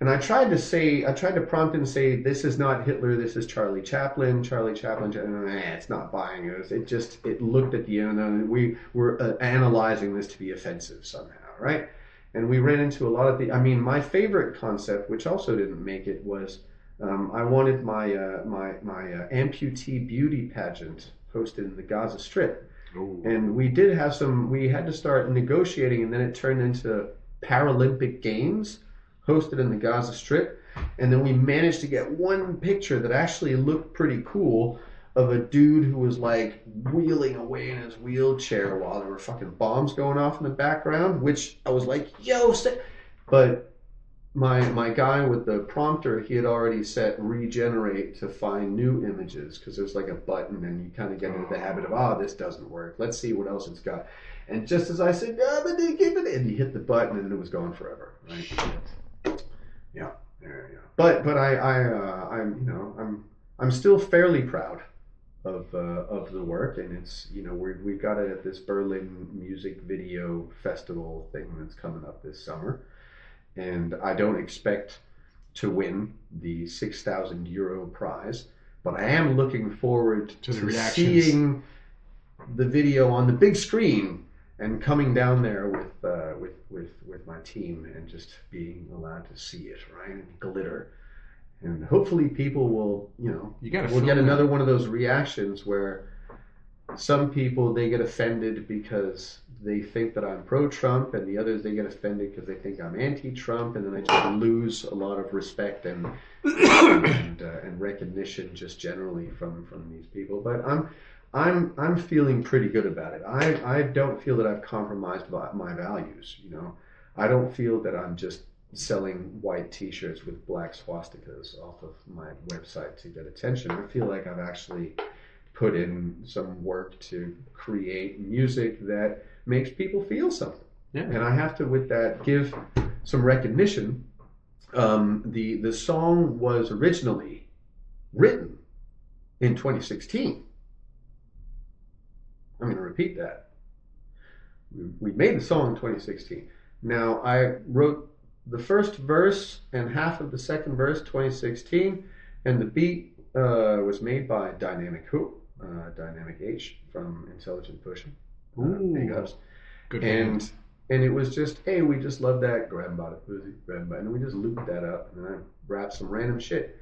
And I tried to prompt and say, this is not Hitler, this is Charlie Chaplin. It's not buying it. It looked at the end, and we were analyzing this to be offensive somehow, right? And we ran into a lot of my favorite concept, which also didn't make it, was I wanted my amputee beauty pageant hosted in the Gaza Strip. Ooh. And we had to start negotiating, and then it turned into Paralympic Games hosted in the Gaza Strip. And then we managed to get one picture that actually looked pretty cool of a dude who was like wheeling away in his wheelchair while there were fucking bombs going off in the background, which I was like, yo, but my guy with the prompter, he had already set regenerate to find new images, because there's like a button and you kind of get into the habit of, this doesn't work. Let's see what else it's got. And just as I said, but they give it, and you hit the button and it was gone forever. Right? Yeah. There you go. But I'm still fairly proud of the work, and it's we've got it at this Berlin music video festival thing that's coming up this summer, and I don't expect to win the €6,000 prize, but I am looking forward to seeing the video on the big screen and coming down there with my team and just being allowed to see it, right, and glitter. And hopefully people will, we'll get another one of those reactions where some people, they get offended because they think that I'm pro-Trump, and the others, they get offended because they think I'm anti-Trump, and then I just lose a lot of respect and recognition just generally from these people. But I'm feeling pretty good about it. I don't feel that I've compromised my values. I don't feel that I'm just selling white t-shirts with black swastikas off of my website to get attention. I feel like I've actually put in some work to create music that makes people feel something. Yeah. And I have to, with that, give some recognition. The song was originally written in 2016. I'm going to repeat that. We made the song in 2016. Now, I wrote the first verse and half of the second verse, 2016, and the beat was made by Dynamic H from Intelligent Pushing. Big ups. Good. And it was just, hey, we just love that, grab 'em by the pussy, grab 'em by, and we just looped that up, and then I rapped some random shit.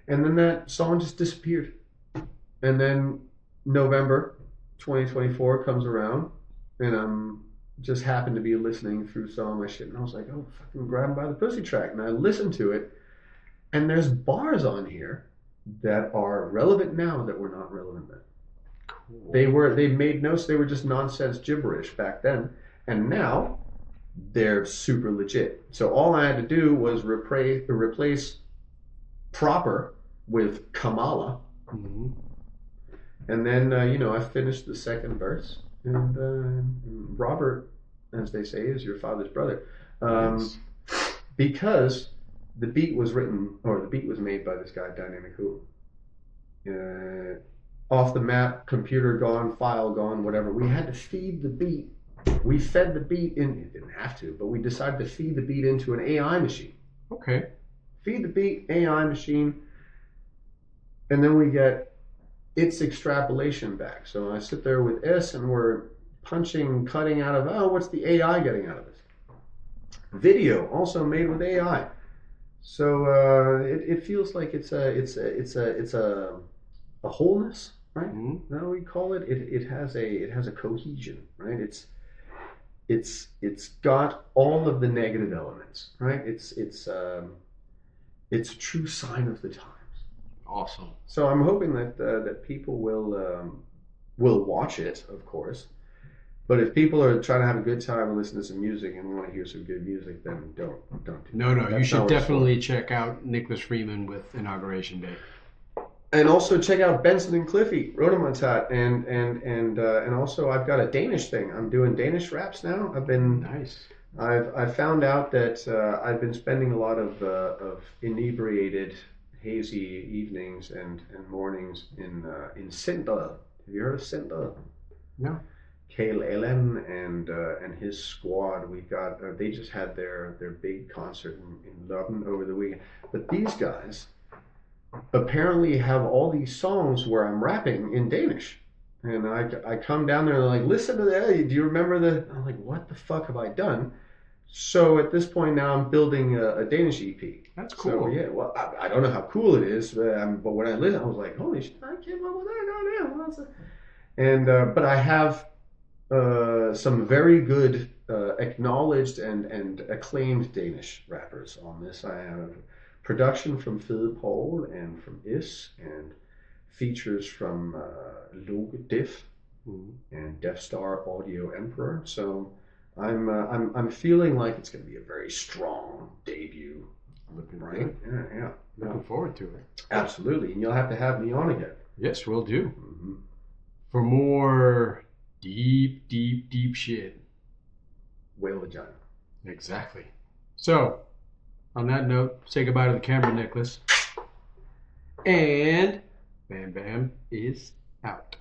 And then that song just disappeared. And then November 2024 comes around, and I'm just happened to be listening through some of my shit, and I was like, fucking grab 'em by the pussy track. And I listened to it, and there's bars on here that are relevant now that were not relevant then. Cool. They made notes, they were just nonsense gibberish back then, and now they're super legit. So all I had to do was replace proper with Kamala. Mm-hmm. And then, I finished the second verse. And Robert, as they say, is your father's brother. Yes. Because the beat was made by this guy, Dynamic Who. Off the map, computer gone, file gone, whatever. We had to feed the beat. We fed the beat in, it didn't have to, but we decided to feed the beat into an AI machine. Okay. Feed the beat, AI machine, and then we get its extrapolation back. So I sit there with S, and we're punching, cutting out of, what's the AI getting out of this? Video, also made with AI. So it feels like it's a wholeness, right? Mm-hmm. Now we call it. It has a cohesion, right? It's got all of the negative elements, right? It's a true sign of the times. Awesome. So I'm hoping that people will watch it, of course. But if people are trying to have a good time and listen to some music and want to hear some good music, then don't. No, you should definitely check out Nicholas Freeman with Inauguration Day. And also check out Benson and Cliffy, Rodomontat, and also I've got a Danish thing. I'm doing Danish raps now. I've found out that I've been spending a lot of inebriated, hazy evenings and mornings in Sindal. Have you heard of Sindal? No. Kale Ellen and his squad. We got they just had their big concert in London over the weekend. But these guys apparently have all these songs where I'm rapping in Danish. And I come down there and they're like, listen to that. Do you remember the? I'm like, what the fuck have I done? So at this point now I'm building a Danish EP. That's cool. So yeah, well, I don't know how cool it is, but when I listened, I was like, holy shit, I came up with that, goddamn. And but I have some very good acknowledged and acclaimed Danish rappers on this. I have production from Fede Paul and from Is, and features from Loge Diff and Death Star Audio Emperor. So I'm feeling like it's going to be a very strong debut. Looking Right? good. Yeah. Looking forward to it. Absolutely, and you'll have to have me on again. Yes, we'll do. Mm-hmm. For more deep shit. Whale vagina. Exactly. So, on that note, say goodbye to the camera, Nicholas. And Bam Bam is out.